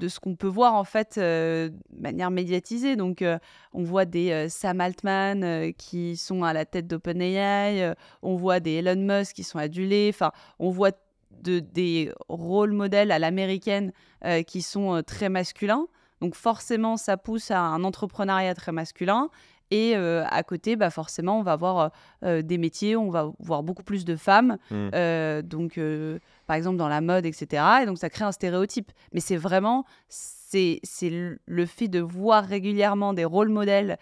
ce qu'on peut voir en fait de manière médiatisée. Donc, on voit des Sam Altman qui sont à la tête d'OpenAI, on voit des Elon Musk qui sont adulés. Enfin, on voit des rôles modèles à l'américaine qui sont très masculins. Donc forcément, ça pousse à un entrepreneuriat très masculin. Et à côté, forcément, on va avoir des métiers, on va voir beaucoup plus de femmes, donc par exemple dans la mode, etc. Et donc ça crée un stéréotype. Mais c'est vraiment, c'est le fait de voir régulièrement des rôles modèles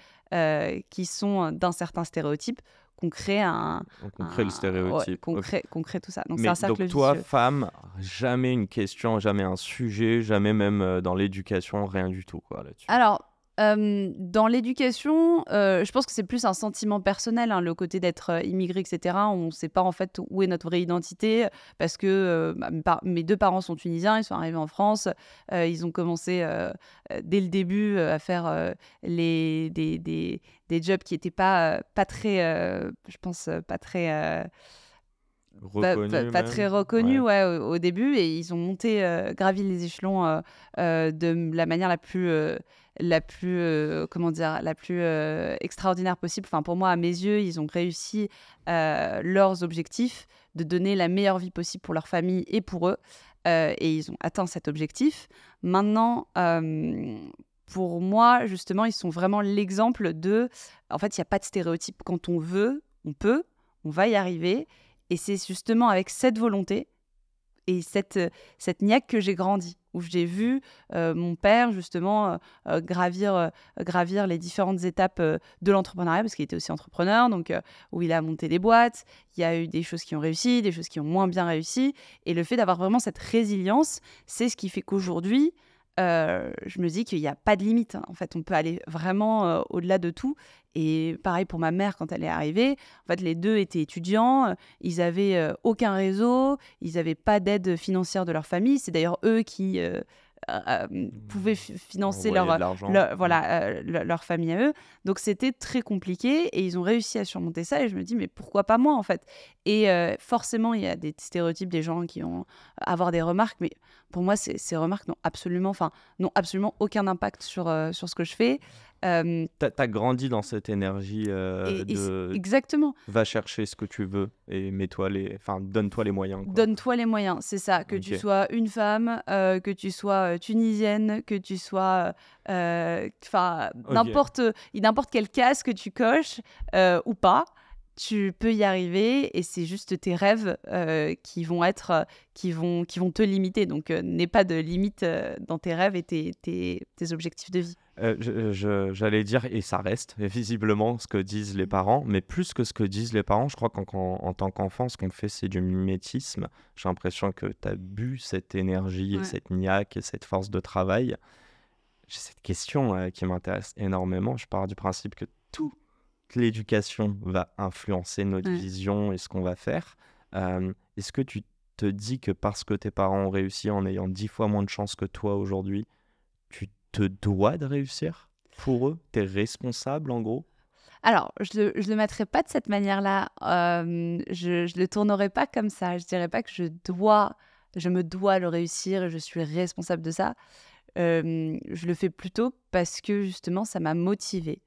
qui sont d'un certain stéréotype qu'on crée Donc, on crée le stéréotype. qu'on Ok. crée tout ça. Donc c'est Mais un cercle donc toi, vicieux. femme, jamais une question, jamais un sujet, jamais même dans l'éducation, rien du tout quoi là-dessus. Alors, dans l'éducation, je pense que c'est plus un sentiment personnel, hein, le côté d'être immigré, etc. On ne sait pas en fait où est notre vraie identité parce que mes deux parents sont tunisiens, ils sont arrivés en France, ils ont commencé dès le début à faire des jobs qui n'étaient pas très, je pense, pas très... Reconnu pas même. très reconnus Ouais. au début et ils ont monté, gravi les échelons de la manière comment dire, la plus extraordinaire possible. Enfin, pour moi, à mes yeux, ils ont réussi leurs objectifs de donner la meilleure vie possible pour leur famille et pour eux. Et ils ont atteint cet objectif. Maintenant, pour moi, justement, ils sont vraiment l'exemple de... En fait, il n'y a pas de stéréotype. Quand on veut, on peut, on va y arriver. Et c'est justement avec cette volonté et cette niaque que j'ai grandi, où j'ai vu mon père justement gravir les différentes étapes de l'entrepreneuriat, parce qu'il était aussi entrepreneur, donc où il a monté des boîtes. Il y a eu des choses qui ont réussi, des choses qui ont moins bien réussi. Et le fait d'avoir vraiment cette résilience, c'est ce qui fait qu'aujourd'hui, je me dis qu'il n'y a pas de limite, hein. En fait, on peut aller vraiment au-delà de tout. Et pareil pour ma mère quand elle est arrivée. En fait, les deux étaient étudiants. Ils n'avaient aucun réseau. Ils n'avaient pas d'aide financière de leur famille. C'est d'ailleurs eux qui pouvaient financer Envoyer de l'argent. leur famille à eux. Donc, c'était très compliqué. Et ils ont réussi à surmonter ça. Et je me dis, mais pourquoi pas moi, en fait? Et forcément, il y a des stéréotypes, des gens qui vont avoir des remarques. Mais pour moi, ces remarques n'ont absolument aucun impact sur ce que je fais. T'as grandi dans cette énergie Exactement. va chercher ce que tu veux et donne-toi les moyens quoi. Donne-toi les moyens, c'est ça. Que tu Ok. sois une femme, que tu sois tunisienne, que tu sois... Ok. n'importe quelle case que tu coches ou pas, tu peux y arriver et c'est juste tes rêves qui vont te limiter. Donc, n'aie pas de limite dans tes rêves et tes objectifs de vie. J'allais dire, et ça reste visiblement ce que disent les parents, mais plus que ce que disent les parents, je crois qu'en tant qu'enfant, ce qu'on fait, c'est du mimétisme. J'ai l'impression que tu as bu cette énergie, et Ouais. cette niaque et cette force de travail. J'ai cette question qui m'intéresse énormément. Je pars du principe que toute l'éducation va influencer notre Ouais. vision et ce qu'on va faire. Est-ce que tu te dis que parce que tes parents ont réussi en ayant 10 fois moins de chance que toi aujourd'hui, tu te dois de réussir pour eux? T'es responsable en gros? Alors, je le mettrai pas de cette manière-là. Je le tournerai pas comme ça. Je dirais pas que je me dois le réussir et je suis responsable de ça. Je le fais plutôt parce que justement, ça m'a motivée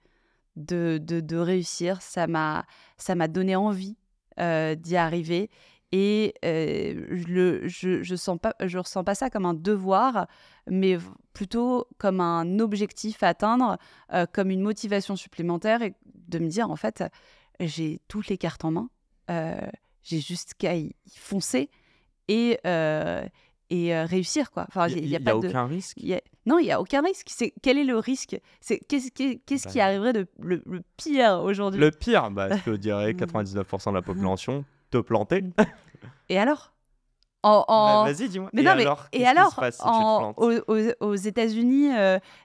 de réussir. Ça m'a donné envie d'y arriver. Et je ressens pas ça comme un devoir, mais plutôt comme un objectif à atteindre, comme une motivation supplémentaire et de me dire, en fait, j'ai toutes les cartes en main, j'ai juste qu'à y foncer et, réussir, quoi. Enfin, il Il n'y a n'y pas a de... aucun risque? Non, il n'y a aucun risque. Quel est le risque? Qu'est-ce qui Bah, arriverait de le pire aujourd'hui? le pire, je te dirais 99% de la population, te planter. Et alors? En- Vas-y, dis-moi. Mais Et non, mais alors, et qu'est-ce qui se alors, passe si tu te plantes? aux États-Unis,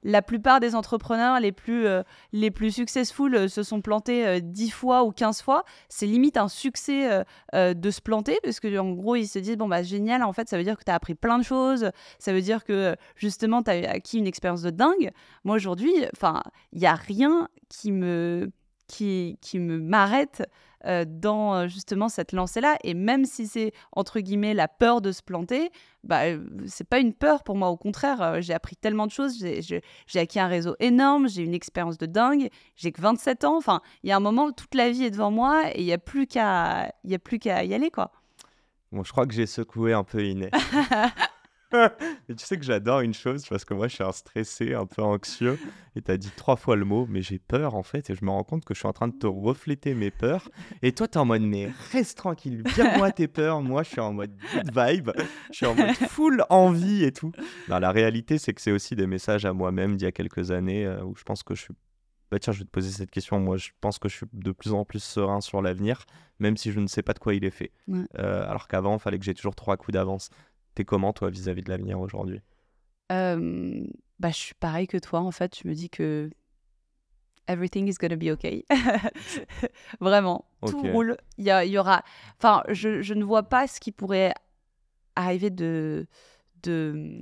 la plupart des entrepreneurs les plus successful se sont plantés 10 fois ou 15 fois. C'est limite un succès de se planter, parce que en gros, ils se disent, bon, bah génial, en fait, ça veut dire que tu as appris plein de choses, ça veut dire que justement, tu as acquis une expérience de dingue. Moi, aujourd'hui, il n'y a rien qui m'arrête dans justement cette lancée-là. Et même si c'est, entre guillemets, la peur de se planter, c'est pas une peur pour moi. Au contraire, j'ai appris tellement de choses. J'ai acquis un réseau énorme, j'ai une expérience de dingue. J'ai que 27 ans. Enfin, il y a un moment, toute la vie est devant moi et il n'y a plus qu'à y aller, quoi. Bon, je crois que j'ai secoué un peu Iné. Et tu sais que j'adore une chose, parce que moi, je suis un stressé, un peu anxieux. Et tu as dit 3 fois le mot, mais j'ai peur, en fait. Et je me rends compte que je suis en train de te refléter mes peurs. Et toi, tu es en mode, mais reste tranquille, vire-moi tes peurs. Moi, je suis en mode good vibe. Je suis en mode full envie et tout. Non, la réalité, c'est que c'est aussi des messages à moi-même d'il y a quelques années où je pense que je suis. Bah tiens, je vais te poser cette question. Moi, je pense que je suis de plus en plus serein sur l'avenir, même si je ne sais pas de quoi il est fait. Ouais. Alors qu'avant, il fallait que j'ai toujours 3 coups d'avance. T'es comment, toi, vis-à-vis de l'avenir aujourd'hui? Bah, je suis pareil que toi, en fait. Je me dis que everything is gonna be okay. Vraiment, tout Ok. roule. Il y aura... Enfin, je ne vois pas ce qui pourrait arriver de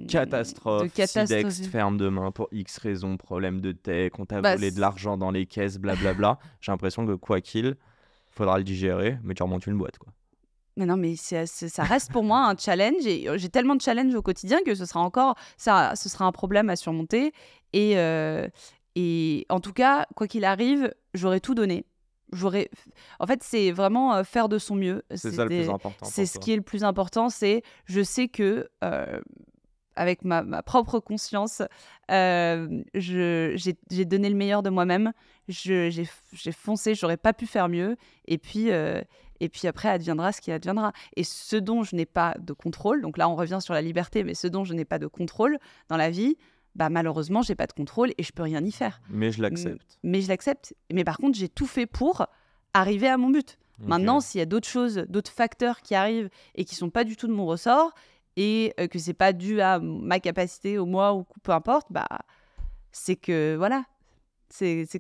Catastrophe, Sidex catastrophe. ferme demain pour X raisons, problème de tech, on t'a Bah, volé de l'argent dans les caisses, blablabla. J'ai l'impression que quoi qu'il, faudra le digérer, mais tu remontes une boîte, quoi. mais non, mais ça reste pour moi un challenge et j'ai tellement de challenges au quotidien que ce sera un problème à surmonter. Et, euh, et en tout cas, quoi qu'il arrive, j'aurai tout donné. J'aurais, en fait, c'est vraiment faire de son mieux. C'est ça le plus important C'est pour ce toi. qui est le plus important. C'est, je sais que avec ma propre conscience, j'ai donné le meilleur de moi-même. J'ai foncé, j'aurais pas pu faire mieux. Et puis après, adviendra ce qui adviendra. Et ce dont je n'ai pas de contrôle, donc là on revient sur la liberté, mais ce dont je n'ai pas de contrôle dans la vie, bah malheureusement, j'ai pas de contrôle et je peux rien y faire. Mais je l'accepte. Mais je l'accepte. Mais par contre, j'ai tout fait pour arriver à mon but. Ok. Maintenant, s'il y a d'autres choses, d'autres facteurs qui arrivent et qui sont pas du tout de mon ressort, et que c'est pas dû à ma capacité, au moi ou peu importe, bah c'est que voilà, c'est que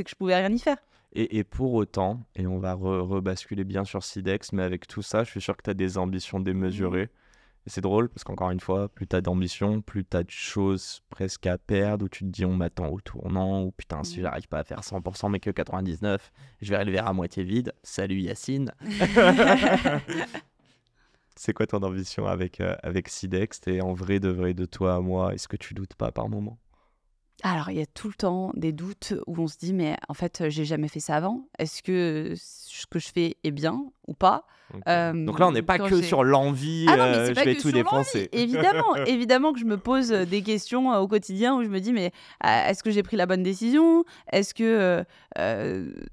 je pouvais rien y faire. Et pour autant, et on va rebasculer bien sur Sidex, mais avec tout ça, je suis sûr que tu as des ambitions démesurées. Et c'est drôle parce qu'encore une fois, plus tu as d'ambition, plus tu as de choses presque à perdre, où tu te dis on m'attend au tournant, ou putain, si j'arrive pas à faire 100% mais que 99, je verrai le verre à moitié vide. Salut Yacine. C'est quoi ton ambition avec Sidex? Et en vrai de toi à moi, est-ce que tu doutes pas par moment? Alors, il y a tout le temps des doutes où on se dit, mais en fait, j'ai jamais fait ça avant. Est-ce que ce que je fais est bien ou pas? Ok. Donc là, on n'est pas Quand que j'ai... sur l'envie, Ah non, mais c'est je pas vais que tout sur l'envie. défoncer. Évidemment, évidemment que je me pose des questions au quotidien où je me dis, mais est-ce que j'ai pris la bonne décision? Est-ce que,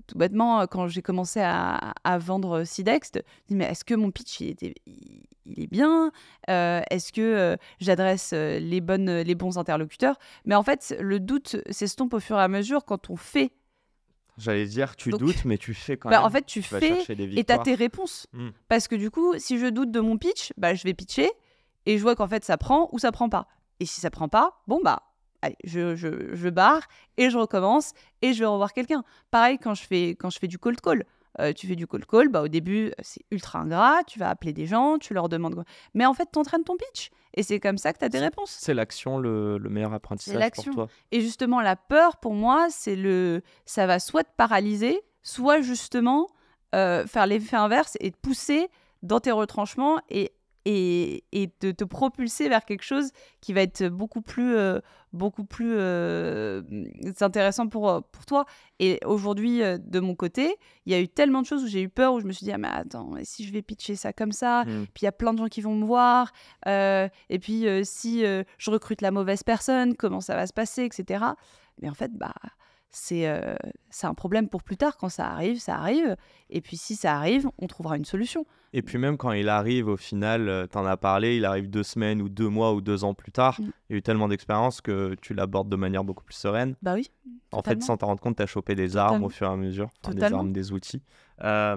tout bêtement, quand j'ai commencé à vendre Sidex, je me dis, mais est-ce que mon pitch, il est bien? Est-ce que j'adresse les bons interlocuteurs? Mais en fait, le doute s'estompe au fur et à mesure quand on fait. J'allais dire, tu Donc, doutes, mais tu fais quand en même. fait, tu vas fais chercher des et tu as victoires. tes réponses. Hmm. Parce que du coup, si je doute de mon pitch, bah, je vais pitcher et je vois qu'en fait, ça prend ou ça prend pas. Et si ça prend pas, bon, bah, allez, je barre et je recommence et je vais revoir quelqu'un. Pareil quand je fais du cold call. Tu fais du cold call, bah, au début, c'est ultra ingrat. Tu vas appeler des gens, tu leur demandes. Mais en fait, tu entraînes ton pitch. Et c'est comme ça que tu as tes réponses. C'est l'action le meilleur C'est apprentissage pour l'action. toi. Et justement, la peur, pour moi, ça va soit te paralyser, soit justement faire l'effet inverse et te pousser dans tes retranchements et te propulser vers quelque chose qui va être beaucoup plus intéressant pour toi. Et aujourd'hui, de mon côté, il y a eu tellement de choses où j'ai eu peur, où je me suis dit, ah mais attends, et si je vais pitcher ça comme ça, Hmm. puis il y a plein de gens qui vont me voir, et puis si je recrute la mauvaise personne, comment ça va se passer, etc. Mais en fait, bah, c'est un problème pour plus tard. Quand ça arrive, ça arrive. Et puis si ça arrive, on trouvera une solution. Et puis même quand il arrive, au final, t'en as parlé, il arrive 2 semaines ou 2 mois ou 2 ans plus tard, Mm. il y a eu tellement d'expérience que tu l'abordes de manière beaucoup plus sereine. Bah oui, En fait, totalement. sans t'en rendre compte, t'as chopé des armes Totalement. au fur et à mesure, enfin, des Totalement. armes, des outils. Par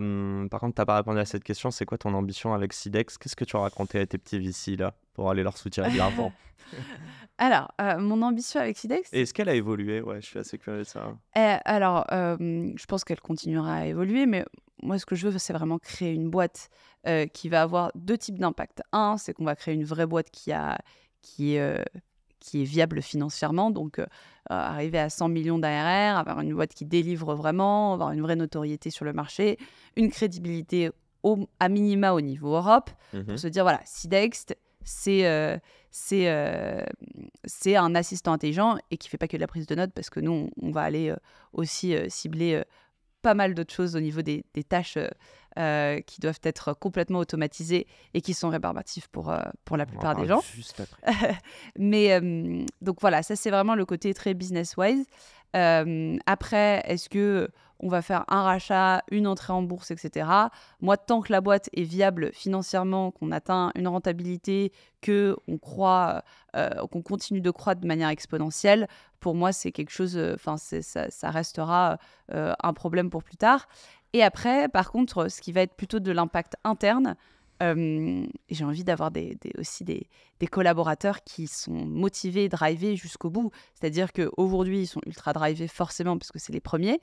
contre, t'as pas répondu à cette question, c'est quoi ton ambition avec Sidex? Qu'est-ce que tu as raconté à tes petits vicis là, pour aller leur soutirer de l'argent? Alors, mon ambition avec Sidex, Et est-ce qu'elle a évolué? Ouais, je suis assez curieux de ça. je pense qu'elle continuera à évoluer, mais moi, ce que je veux, c'est vraiment créer une boîte qui va avoir 2 types d'impact. Un, c'est qu'on va créer une vraie boîte qui est viable financièrement, donc arriver à 100 millions d'ARR, avoir une boîte qui délivre vraiment, avoir une vraie notoriété sur le marché, une crédibilité à minima au niveau Europe, pour se dire, voilà, Sidex, c'est un assistant intelligent et qui fait pas que de la prise de notes, parce que nous, on va aller aussi cibler pas mal d'autres choses au niveau des tâches qui doivent être complètement automatisées et qui sont rébarbatives pour la plupart des gens. Juste après. Mais donc voilà, ça c'est vraiment le côté très business-wise. Après, est-ce que on va faire un rachat, une entrée en bourse, etc. Moi, tant que la boîte est viable financièrement, qu'on atteint une rentabilité, qu'on croit, qu'on continue de croître de manière exponentielle, pour moi, c'est quelque chose, ça restera un problème pour plus tard. Et après, par contre, ce qui va être plutôt de l'impact interne, j'ai envie d'avoir aussi des collaborateurs qui sont motivés, drivés jusqu'au bout. C'est-à-dire qu'aujourd'hui, ils sont ultra drivés forcément parce que c'est les premiers.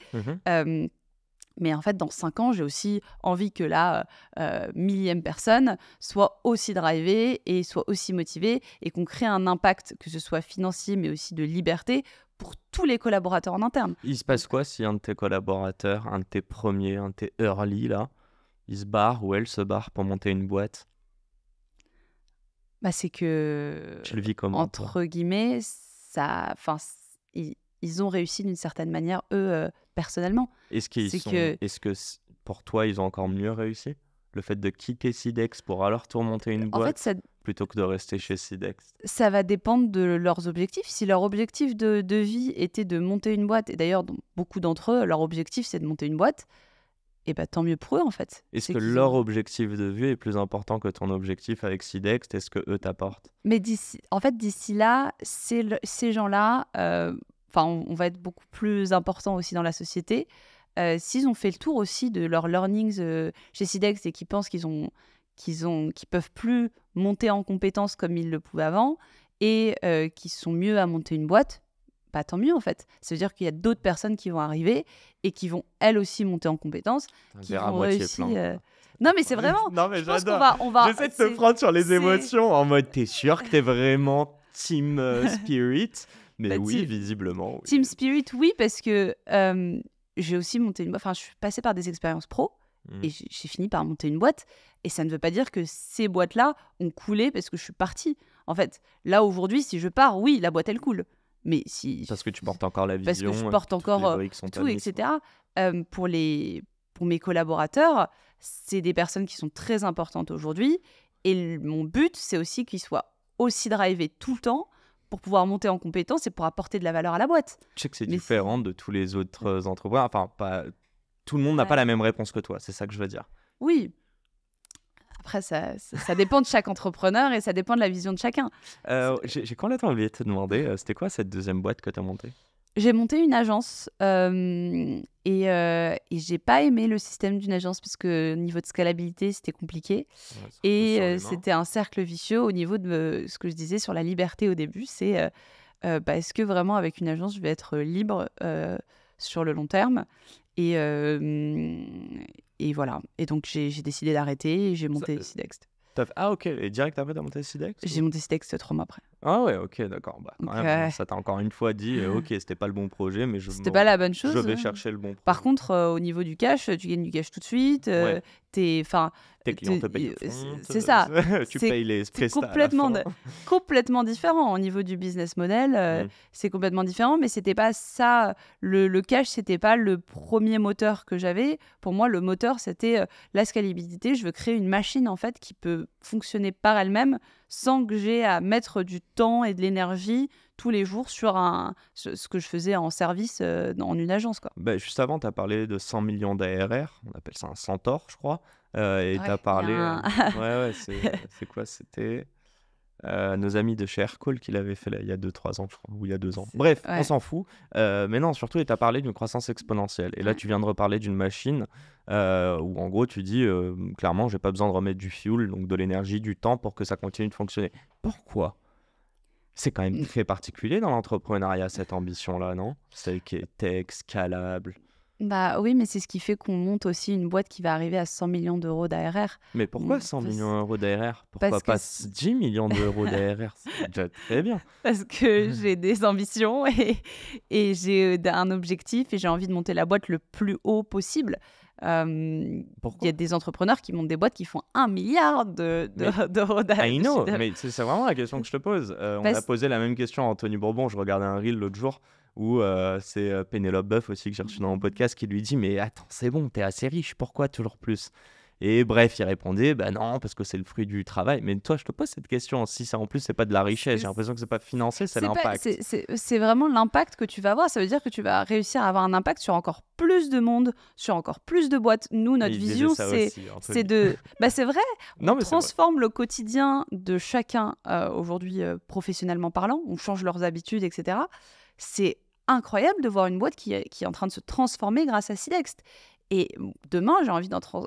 Mais en fait, dans 5 ans, j'ai aussi envie que la millième personne soit aussi drivée et soit aussi motivée et qu'on crée un impact, que ce soit financier, mais aussi de liberté pour tous les collaborateurs en interne. Il se passe quoi si un de tes collaborateurs, un de tes premiers, un de tes early, là, il se barre ou elle se barre pour monter une boîte? Bah, c'est que, Tu le vis comment, toi? entre guillemets, ils ont réussi d'une certaine manière, eux, personnellement. Est-ce que pour toi, ils ont encore mieux réussi? Le fait de quitter Sidex pour à leur tour monter une En boîte fait, plutôt que de rester chez Sidex? ça va dépendre de leurs objectifs. Si leur objectif de vie était de monter une boîte, et d'ailleurs, beaucoup d'entre eux, leur objectif, c'est de monter une boîte, et bah, tant mieux pour eux, en fait. Est-ce C'est que qu'ils leur ont- objectif de vie est plus important que ton objectif avec Sidex? Est-ce que eux t'apportent? Mais d'ici là, ces gens-là, on va être beaucoup plus importants aussi dans la société. S'ils ont fait le tour aussi de leurs learnings chez Sidex et qu'ils pensent qu'ils peuvent plus monter en compétences comme ils le pouvaient avant et qu'ils sont mieux à monter une boîte, bah, tant mieux en fait. Ça veut dire qu'il y a d'autres personnes qui vont arriver et qui vont elles aussi monter en compétences, Un qui verre à vont moitié réussir. plein. Non mais c'est vraiment. Non, mais Je pense qu'on j'adore. va, on va. J'essaie de te c'est- prendre sur les c'est- émotions en mode t'es sûr que t'es vraiment Team Spirit? Mais Bah, oui, visiblement. Oui. Team Spirit, oui, parce que j'ai aussi monté une boîte. Enfin, je suis passée par des expériences pro et j'ai fini par monter une boîte. Et ça ne veut pas dire que ces boîtes-là ont coulé parce que je suis partie. En fait, là, aujourd'hui, si je pars, oui, la boîte, elle coule. Mais si. Parce que tu portes encore la Parce vision. que je porte toutes encore les briques sont tout, admises, quoi. etc. Pour mes collaborateurs, c'est des personnes qui sont très importantes aujourd'hui. Et mon but, c'est aussi qu'ils soient aussi drivés tout le temps pour pouvoir monter en compétences et pour apporter de la valeur à la boîte. Je sais que c'est Mais différent de tous les autres entrepreneurs. Enfin, pas... tout le monde n'a pas Ouais. la même réponse que toi. C'est ça que je veux dire. Oui. Après, ça dépend de chaque entrepreneur et ça dépend de la vision de chacun. J'ai complètement oublié de te demander, c'était quoi cette deuxième boîte que tu as montée? J'ai monté une agence et j'ai pas aimé le système d'une agence parce que au niveau de scalabilité, c'était compliqué. Ouais, ça Et repose sur l'humain. c'était un cercle vicieux au niveau de ce que je disais sur la liberté au début. C'est est-ce que vraiment avec une agence, je vais être libre sur le long terme et voilà. Et donc j'ai décidé d'arrêter et j'ai monté Sidex. Ah ok, et direct après t'as monté Sidex? J'ai monté Sidex 3 mois après. Ah ouais, ok, d'accord. Bah, quand Donc, même, hein, ça t'a encore une fois dit, ok, c'était pas le bon projet, mais C'était pas la bonne chose. je vais chercher le bon projet. Par contre, au niveau du cash, tu gagnes du cash tout de suite. Ouais. Tes clients te t'es- payent. c'est ça. Tu C'est- payes les C'est prestats à la complètement, fin. complètement différent au niveau du business model. C'est complètement différent, mais c'était pas ça. Le cash, c'était pas le premier moteur que j'avais. Pour moi, le moteur, c'était la scalabilité. Je veux créer une machine en fait qui peut fonctionner par elle-même sans que j'ai à mettre du temps et de l'énergie tous les jours sur ce que je faisais en service en une agence, quoi. Bah, juste avant, tu as parlé de 100 millions d'ARR, on appelle ça un centaure, je crois. Et tu as Ouais, parlé. il y a Ouais, c'est quoi? C'était nos amis de chez Aircall qui l'avaient fait là, il y a 2-3 ans, je crois, ou il y a 2 ans. Bref, on Ouais. s'en fout. Mais non, surtout, tu as parlé d'une croissance exponentielle. Et là, Ouais. tu viens de reparler d'une machine où, en gros, tu dis clairement, j'ai pas besoin de remettre du fuel, donc de l'énergie, du temps pour que ça continue de fonctionner. Pourquoi? C'est quand même très particulier dans l'entrepreneuriat, cette ambition-là, non? Celle qui est tech, scalable. Bah oui, mais c'est ce qui fait qu'on monte aussi une boîte qui va arriver à 100 millions d'euros d'ARR. Mais pourquoi 100 Parce- millions d'euros d'ARR? Pourquoi parce que pas c'est- 10 millions d'euros d'ARR? C'est déjà très bien. Parce que j'ai des ambitions et j'ai un objectif et j'ai envie de monter la boîte le plus haut possible. Il Pourquoi? y a des entrepreneurs qui montent des boîtes qui font 1 milliard d'euros d'ARR. I know, mais c'est vraiment la question que je te pose. On a Parce- posé la même question à Anthony Bourbon. Je regardais un reel l'autre jour Ou c'est Pénélope Boeuf aussi que j'ai reçu dans mon podcast qui lui dit mais attends c'est bon t'es assez riche pourquoi toujours plus? Et bref il répondait bah non parce que c'est le fruit du travail. Mais toi je te pose cette question si ça en plus c'est pas de la richesse, j'ai l'impression que c'est pas financé, c'est C'est pas, l'impact. c'est vraiment l'impact que tu vas avoir. Ça veut dire que tu vas réussir à avoir un impact sur encore plus de monde, sur encore plus de boîtes. Nous, Et notre il disait vision, ça c'est aussi c'est Anthony. de... Bah, c'est vrai, Non on mais c'est vrai. transforme le quotidien de chacun aujourd'hui professionnellement parlant. On change leurs habitudes, etc. C'est incroyable de voir une boîte qui est en train de se transformer grâce à Sidext. Et demain,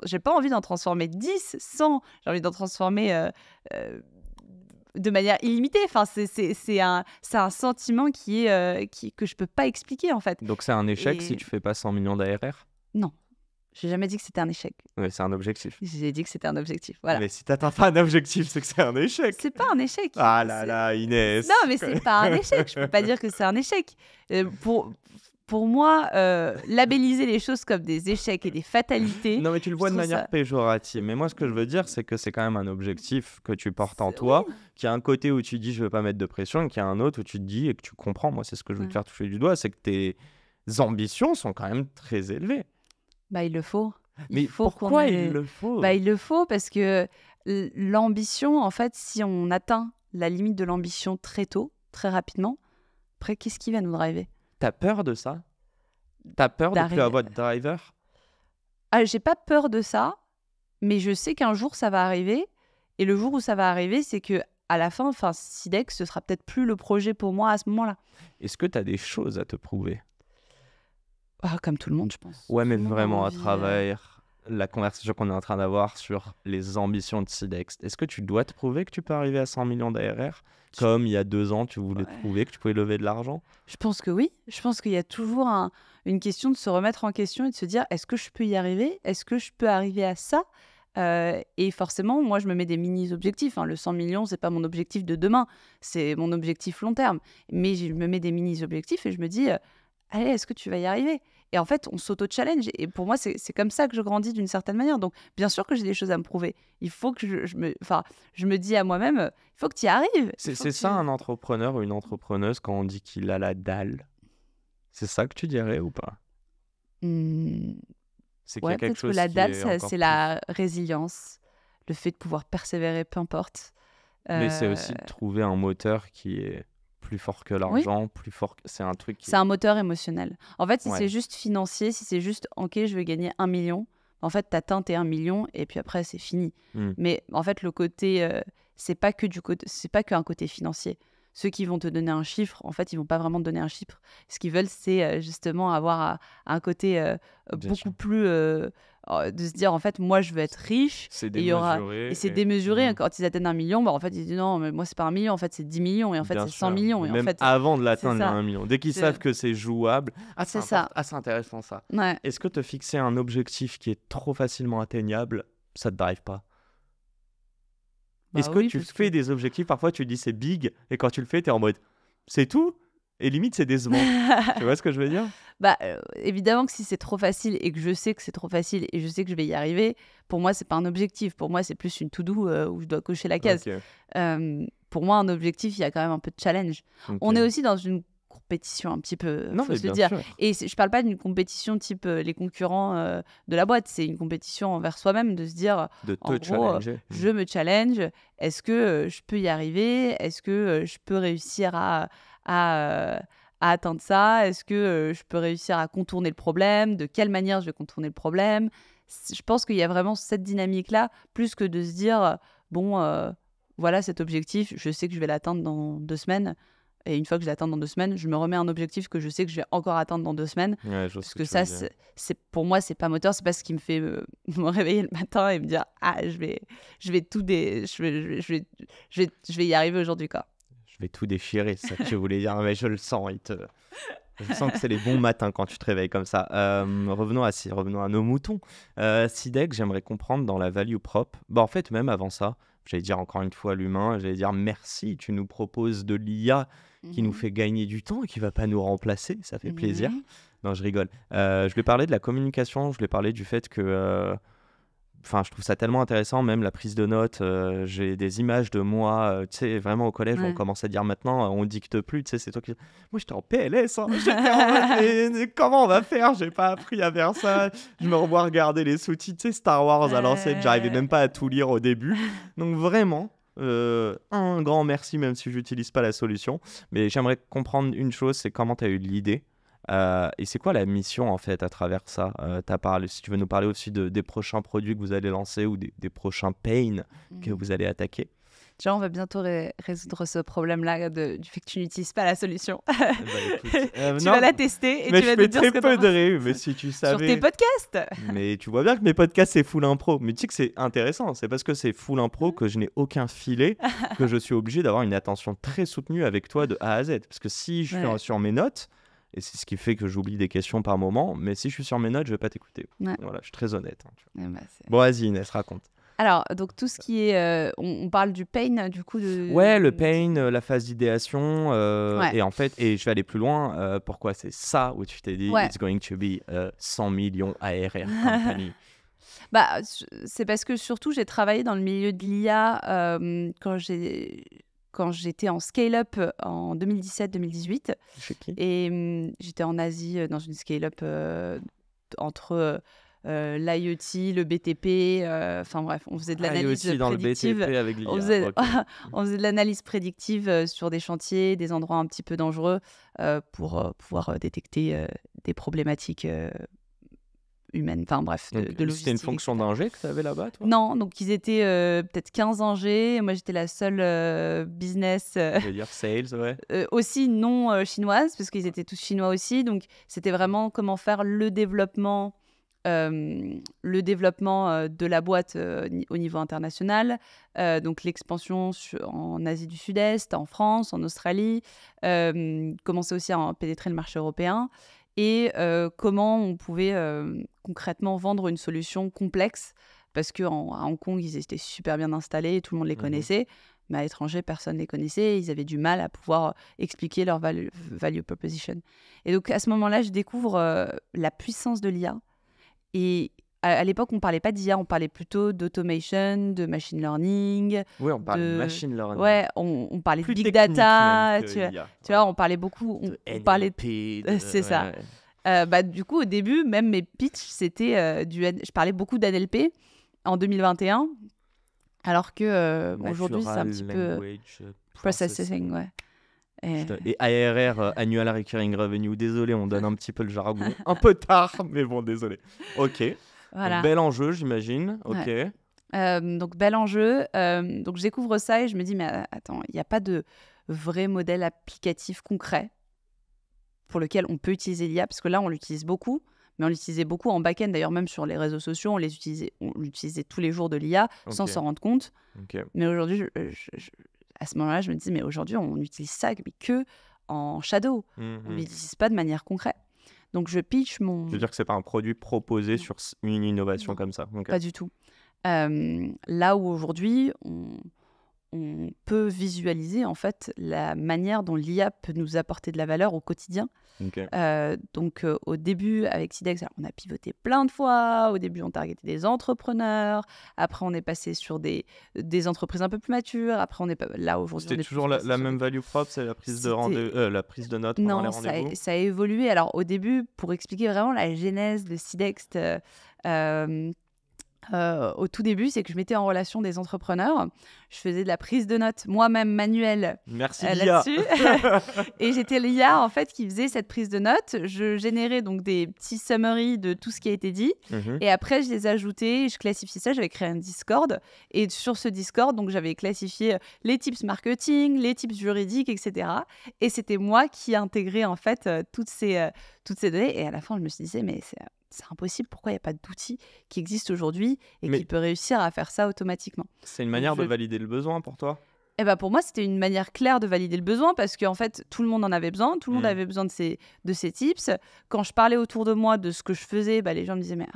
j'ai pas envie d'en transformer 10, 100. J'ai envie d'en transformer euh, de manière illimitée. Enfin, c'est un sentiment que je peux pas expliquer, en fait. Donc c'est un échec si Et tu fais pas 100 millions d'ARR? non, j'ai jamais dit que c'était un échec. Ouais, c'est un objectif. J'ai dit que c'était un objectif. Voilà. Mais si t'atteins pas un objectif, c'est que c'est un échec. C'est pas un échec. Ah là là, Inès. Non, mais c'est pas un échec. Je peux pas dire que c'est un échec. Pour moi, labelliser les choses comme des échecs et des fatalités. Non, mais tu le vois de trouve manière ça- péjorative. Mais moi, ce que je veux dire, c'est que c'est quand même un objectif que tu portes en toi, qui a un côté où tu dis je veux pas mettre de pression, et qui a un autre où tu te dis et que tu comprends. Moi, c'est ce que je veux te Ouais. faire toucher du doigt, c'est que tes ambitions sont quand même très élevées. Bah, il le faut. Mais Il faut pourquoi qu'on il ait- le faut? Bah, il le faut parce que l'ambition, en fait, si on atteint la limite de l'ambition très tôt, très rapidement, après, qu'est-ce qui va nous driver? T'as peur de ça? T'as peur de plus D'arriver- avoir de driver? Ah, j'ai pas peur de ça, mais je sais qu'un jour ça va arriver. Et le jour où ça va arriver, c'est que à la fin, enfin, Sidex, ce sera peut-être plus le projet pour moi à ce moment-là. Est-ce que t'as des choses à te prouver? Ah, comme tout le monde, je pense. Ouais, mais Tout le monde a vraiment à envie, travers la conversation qu'on est en train d'avoir sur les ambitions de Sidext. Est-ce que tu dois te prouver que tu peux arriver à 100 millions d'ARR comme il y a 2 ans, tu voulais te Ouais. prouver que tu pouvais lever de l'argent? Je pense que oui. Je pense qu'il y a toujours une question de se remettre en question et de se dire est-ce que je peux y arriver? Est-ce que je peux arriver à ça? Et forcément, moi, je me mets des mini-objectifs, hein. Le 100 millions, c'est pas mon objectif de demain, c'est mon objectif long terme. Mais je me mets des mini-objectifs et je me dis allez, est-ce que tu vas y arriver? Et en fait, on s'auto-challenge. Et pour moi, c'est comme ça que je grandis d'une certaine manière. Donc, bien sûr que j'ai des choses à me prouver. Il faut que enfin, je me dis à moi-même il faut que tu y arrives. C'est ça un entrepreneur ou une entrepreneuse quand on dit qu'il a la dalle? C'est ça que tu dirais ou pas? C'est qu'il y Ouais, a quelque peut-être que chose la qui dalle, est c'est encore plus... la résilience, le fait de pouvoir persévérer, peu importe. Mais c'est Euh, aussi de trouver un moteur qui est plus fort que Oui. l'argent, plus fort que... C'est un truc qui... C'est un moteur émotionnel. En fait, si Ouais. c'est juste financier, si c'est juste, ok, je veux gagner 1 million, en fait, t'atteins tes 1 million et puis après, c'est fini. Hmm. Mais en fait, le côté, c'est pas qu'un côté financier. Ceux qui vont te donner un chiffre, en fait, ils vont pas vraiment te donner un chiffre. Ce qu'ils veulent, c'est justement avoir un côté Bien beaucoup sûr. plus de se dire, en fait, moi, je veux être riche. C'est Et il y aura... démesuré. Et c'est démesuré. Hmm. Quand ils atteignent 1 million, bah, en fait, ils disent non, mais moi, c'est pas 1 million, en fait, c'est 10 millions. Et en fait, Bien c'est 100 sûr. millions. Et en Même fait, avant de l'atteindre, il y a ça. 1 million. Dès qu'ils C'est- savent que c'est jouable. Ah, C'est ça. Ah, c'est intéressant ça. Ouais. Est-ce que te fixer un objectif qui est trop facilement atteignable, ça te drive pas? Bah Est-ce que oui, tu parce fais que- des objectifs, parfois tu dis c'est big, et quand tu le fais, tu es en mode c'est tout? Et limite, c'est décevant. Tu vois ce que je veux dire? Bah, évidemment que si c'est trop facile et que je sais que c'est trop facile et je sais que je vais y arriver, pour moi, c'est pas un objectif. Pour moi, c'est plus une to-do où je dois cocher la case. Ok, Pour moi, un objectif, il y a quand même un peu de challenge. ok. On est aussi dans une compétition un petit peu, Non, faut mais se le bien dire. sûr. Et je parle pas d'une compétition type les concurrents de la boîte, c'est une compétition envers soi-même de se dire, De en te gros, challenger. je me challenge, est-ce que je peux y arriver? Est-ce que je peux réussir à atteindre ça? Est-ce que je peux réussir à contourner le problème? De quelle manière je vais contourner le problème? Je pense qu'il y a vraiment cette dynamique-là, plus que de se dire, bon, voilà cet objectif, je sais que je vais l'atteindre dans 2 semaines. Et une fois que je l'atteins dans 2 semaines, je me remets un objectif que je sais que je vais encore atteindre dans 2 semaines. Ouais, je vois Parce ce que tu ça, veux dire. pour moi, c'est pas moteur, c'est pas ce qui me fait me réveiller le matin et me dire ah je vais tout je vais y arriver aujourd'hui quoi. Je vais tout déchirer, c'est ça que tu voulais dire. Mais je le sens, je sens que c'est les bons matins quand tu te réveilles comme ça. Revenons à nos moutons. Sidex, j'aimerais comprendre dans la value prop. Bah, en fait, même avant ça, j'allais dire encore une fois l'humain, j'allais dire merci, tu nous proposes de l'IA qui nous fait gagner du temps et qui va pas nous remplacer, ça fait plaisir. Mhm. Non, je rigole. Je lui ai parlé de la communication, je lui ai parlé du fait que enfin, je trouve ça tellement intéressant, même la prise de notes. J'ai des images de moi, tu sais, vraiment au collège, on Ouais. commence à dire maintenant, on dicte plus, tu sais, c'est toi qui. Moi, j'étais en PLS, hein. J'étais en mode, mais comment on va faire? J'ai pas appris à faire ça. Je me revois regarder les sous-titres, tu sais, Star Wars à l'ancienne, j'arrivais même pas à tout lire au début. Donc, vraiment, un grand merci, même si j'utilise pas la solution. Mais j'aimerais comprendre une chose, c'est comment tu as eu l'idée. Et c'est quoi la mission en fait à travers ça? Si tu veux nous parler aussi des prochains produits que vous allez lancer ou des prochains pains que vous allez attaquer. Déjà, on va bientôt résoudre ce problème-là du fait que tu n'utilises pas la solution. Bah, écoute, Tu non, vas la tester et mais tu je vas fais nous dire très ce que peu t'en de penses. réu, mais si tu Sur tes savais. podcasts. Mais tu vois bien que mes podcasts c'est full impro. Mais tu sais que c'est intéressant, c'est parce que c'est full impro que je n'ai aucun filet que je suis obligé d'avoir une attention très soutenue avec toi de A à Z. Parce que si je suis Ouais. sur mes notes, et c'est ce qui fait que j'oublie des questions par moment, mais si je suis sur mes notes, je vais pas t'écouter. Ouais. Voilà, je suis très honnête, hein, tu vois. Eh ben, Bon, vas-y Inès, raconte. Alors, donc tout ce qui est... on parle du pain, du coup, de... Ouais, le pain, la phase d'idéation, Ouais. et en fait, et je vais aller plus loin, pourquoi c'est ça où tu t'es dit Ouais. it's going to be 100 millions ARR company. Bah, c'est parce que surtout, j'ai travaillé dans le milieu de l'IA quand j'étais en scale-up en 2017-2018. Chez qui? Et j'étais en Asie dans une scale-up entre l'IoT, le BTP. Enfin bref, on faisait de l'analyse IoT dans le prédictive. BTP avec l'IA. On faisait, ok. on faisait de l'analyse prédictive sur des chantiers, des endroits un petit peu dangereux pour pouvoir détecter des problématiques humaines. Enfin bref, Donc, de c'était une logistique, fonction etc. d'ingé que tu avais là-bas, toi? Non, donc ils étaient peut-être 15 ingés. Et moi, j'étais la seule business Je veux dire sales, ouais. aussi non chinoise, parce qu'ils étaient tous chinois aussi. Donc, c'était vraiment comment faire le développement de la boîte au niveau international. Donc, l'expansion en Asie du Sud-Est, en France, en Australie. Commencer aussi à pénétrer le marché européen. Et comment on pouvait concrètement vendre une solution complexe. Parce qu'à Hong Kong, ils étaient super bien installés, tout le monde les connaissait. Mais à l'étranger, personne ne les connaissait. Ils avaient du mal à pouvoir expliquer leur value proposition. Et donc, à ce moment-là, je découvre la puissance de l'IA. Et à l'époque, on ne parlait pas d'IA, on parlait plutôt d'automation, de machine learning. Oui, on parle de de- machine learning. Ouais, on parlait Plus de big technique data. même que Tu vois, IA. tu vois, on parlait beaucoup. On parlait. C'est ça. Bah, du coup, au début, même mes pitchs, c'était je parlais beaucoup d'NLP en 2021, alors que aujourd'hui, c'est un petit peu processing, ouais. Et ARR, Annual Recurring Revenue, désolé, on donne un petit peu le jargon, un peu tard, mais bon, désolé. Ok, Voilà. donc, bel enjeu, j'imagine. Ok. Donc, bel enjeu. Donc, je découvre ça et je me dis, mais attends, il n'y a pas de vrai modèle applicatif concret pour lequel on peut utiliser l'IA, parce que là, on l'utilise beaucoup, mais on l'utilisait beaucoup en back-end. D'ailleurs, même sur les réseaux sociaux, on l'utilisait tous les jours de l'IA sans Ok. s'en rendre compte. Ok. Mais aujourd'hui, à ce moment-là, je me dis, mais aujourd'hui, on utilise ça, mais que en shadow. On ne Mhm. l'utilise pas de manière concrète. Donc, je pitch mon... Je veux dire que c'est pas un produit proposé sur une innovation Non. comme ça. Ok. Pas du tout. Là où aujourd'hui, on peut visualiser en fait la manière dont l'IA peut nous apporter de la valeur au quotidien. Ok. Donc au début avec Sidex, on a pivoté plein de fois. Au début on targetait des entrepreneurs, après on est passé sur des entreprises un peu plus matures, après on est là aujourd'hui. C'était toujours la même value prop, c'est la prise de la prise de notes pendant les Non, rendez-vous. ça a évolué. Alors au début, pour expliquer vraiment la genèse de Sidex, au tout début, c'est que je mettais en relation des entrepreneurs. Je faisais de la prise de notes moi-même manuelle Merci l'IA. là-dessus. Et j'étais l'IA en fait qui faisait cette prise de notes. Je générais donc des petits summaries de tout ce qui a été dit. Mhm. Et après, je les ajoutais, je classifiais ça. J'avais créé un Discord. Et sur ce Discord, donc j'avais classifié les tips marketing, les tips juridiques, etc. Et c'était moi qui intégrais en fait toutes ces données. Et à la fin, je me suis dit, mais c'est impossible. Pourquoi il n'y a pas d'outil qui existe aujourd'hui et Mais- qui peut réussir à faire ça automatiquement? C'est une manière je- de valider le besoin pour toi? Eh ben pour moi, c'était une manière claire de valider le besoin parce qu'en fait, tout le monde en avait besoin. Tout le monde Mm. avait besoin de ces tips. Quand je parlais autour de moi de ce que je faisais, les gens me disaient, mais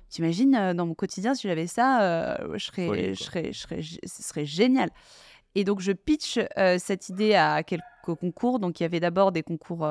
t'imagines, dans mon quotidien, si j'avais ça, Folie, quoi. ce serait génial. Et donc, je pitch cette idée à quelques concours. Donc, il y avait d'abord des concours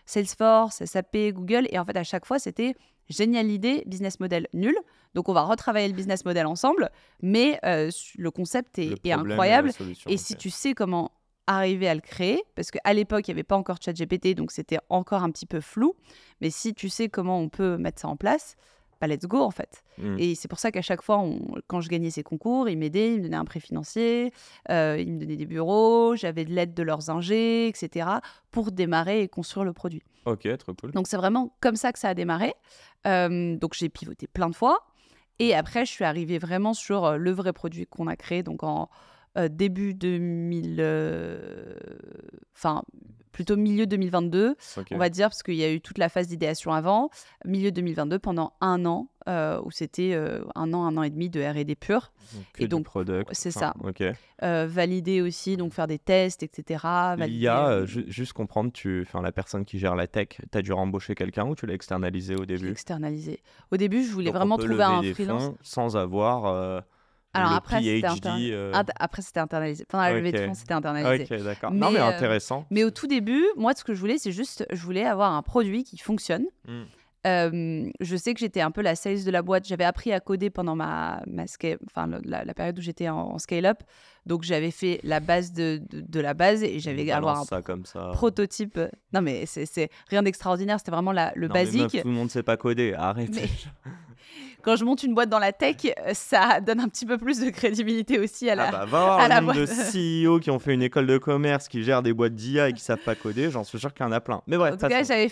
Salesforce, SAP, Google. Et en fait, à chaque fois, c'était génial idée, business model nul. Donc, on va retravailler le business model ensemble. Mais le concept Le est problème et la incroyable. solution. Et Ok. si tu sais comment arriver à le créer, parce qu'à l'époque, il n'y avait pas encore ChatGPT, donc c'était encore un petit peu flou. Mais si tu sais comment on peut mettre ça en place, bah let's go en fait. Mm. Et c'est pour ça qu'à chaque fois, quand je gagnais ces concours, ils m'aidaient, ils me donnaient un prêt financier, ils me donnaient des bureaux, j'avais de l'aide de leurs ingés, etc. pour démarrer et construire le produit. Ok, trop cool. Donc c'est vraiment comme ça que ça a démarré. Donc j'ai pivoté plein de fois. Et après, je suis arrivée vraiment sur le vrai produit qu'on a créé, donc en début 2000, enfin plutôt milieu 2022, Ok. on va dire, parce qu'il y a eu toute la phase d'idéation avant, milieu 2022, pendant un an, où c'était un an et demi de R&D pur, Donc, et que donc, du product. c'est Enfin, ça. Ok. Valider aussi, donc faire des tests, etc. Valider, L'IA, juste comprendre, la personne qui gère la tech, tu as dû rembaucher quelqu'un ou tu l'as externalisé au j'ai début? externalisé. Au début, je voulais Donc on vraiment peut trouver lever un des freelance. fonds sans avoir Alors le après, c'était PhD. après, c'était internalisé. Pendant la levée de Ok. fonds, c'était internalisé. Ok, d'accord. Non, mais Mais, intéressant. mais au tout début, moi, ce que je voulais, c'est juste, je voulais avoir un produit qui fonctionne. Mm. Je sais que j'étais un peu la sales de la boîte. J'avais appris à coder pendant la période où j'étais en scale-up. Donc, j'avais fait la base de la base et j'avais On avoir balance un ça comme ça. prototype. Non, mais c'est rien d'extraordinaire. C'était vraiment le Non, mais meuf, basique. tout le monde sait pas coder. Arrête. Mais quand je monte une boîte dans la tech, ça donne un petit peu plus de crédibilité aussi à Ah la, bah, va voir à le la nombre de boîte. CEO qui ont fait une école de commerce, qui gèrent des boîtes d'IA et qui savent pas coder. J'en suis sûr qu'il y en a plein. Mais bref, En tout cas, passons. j'avais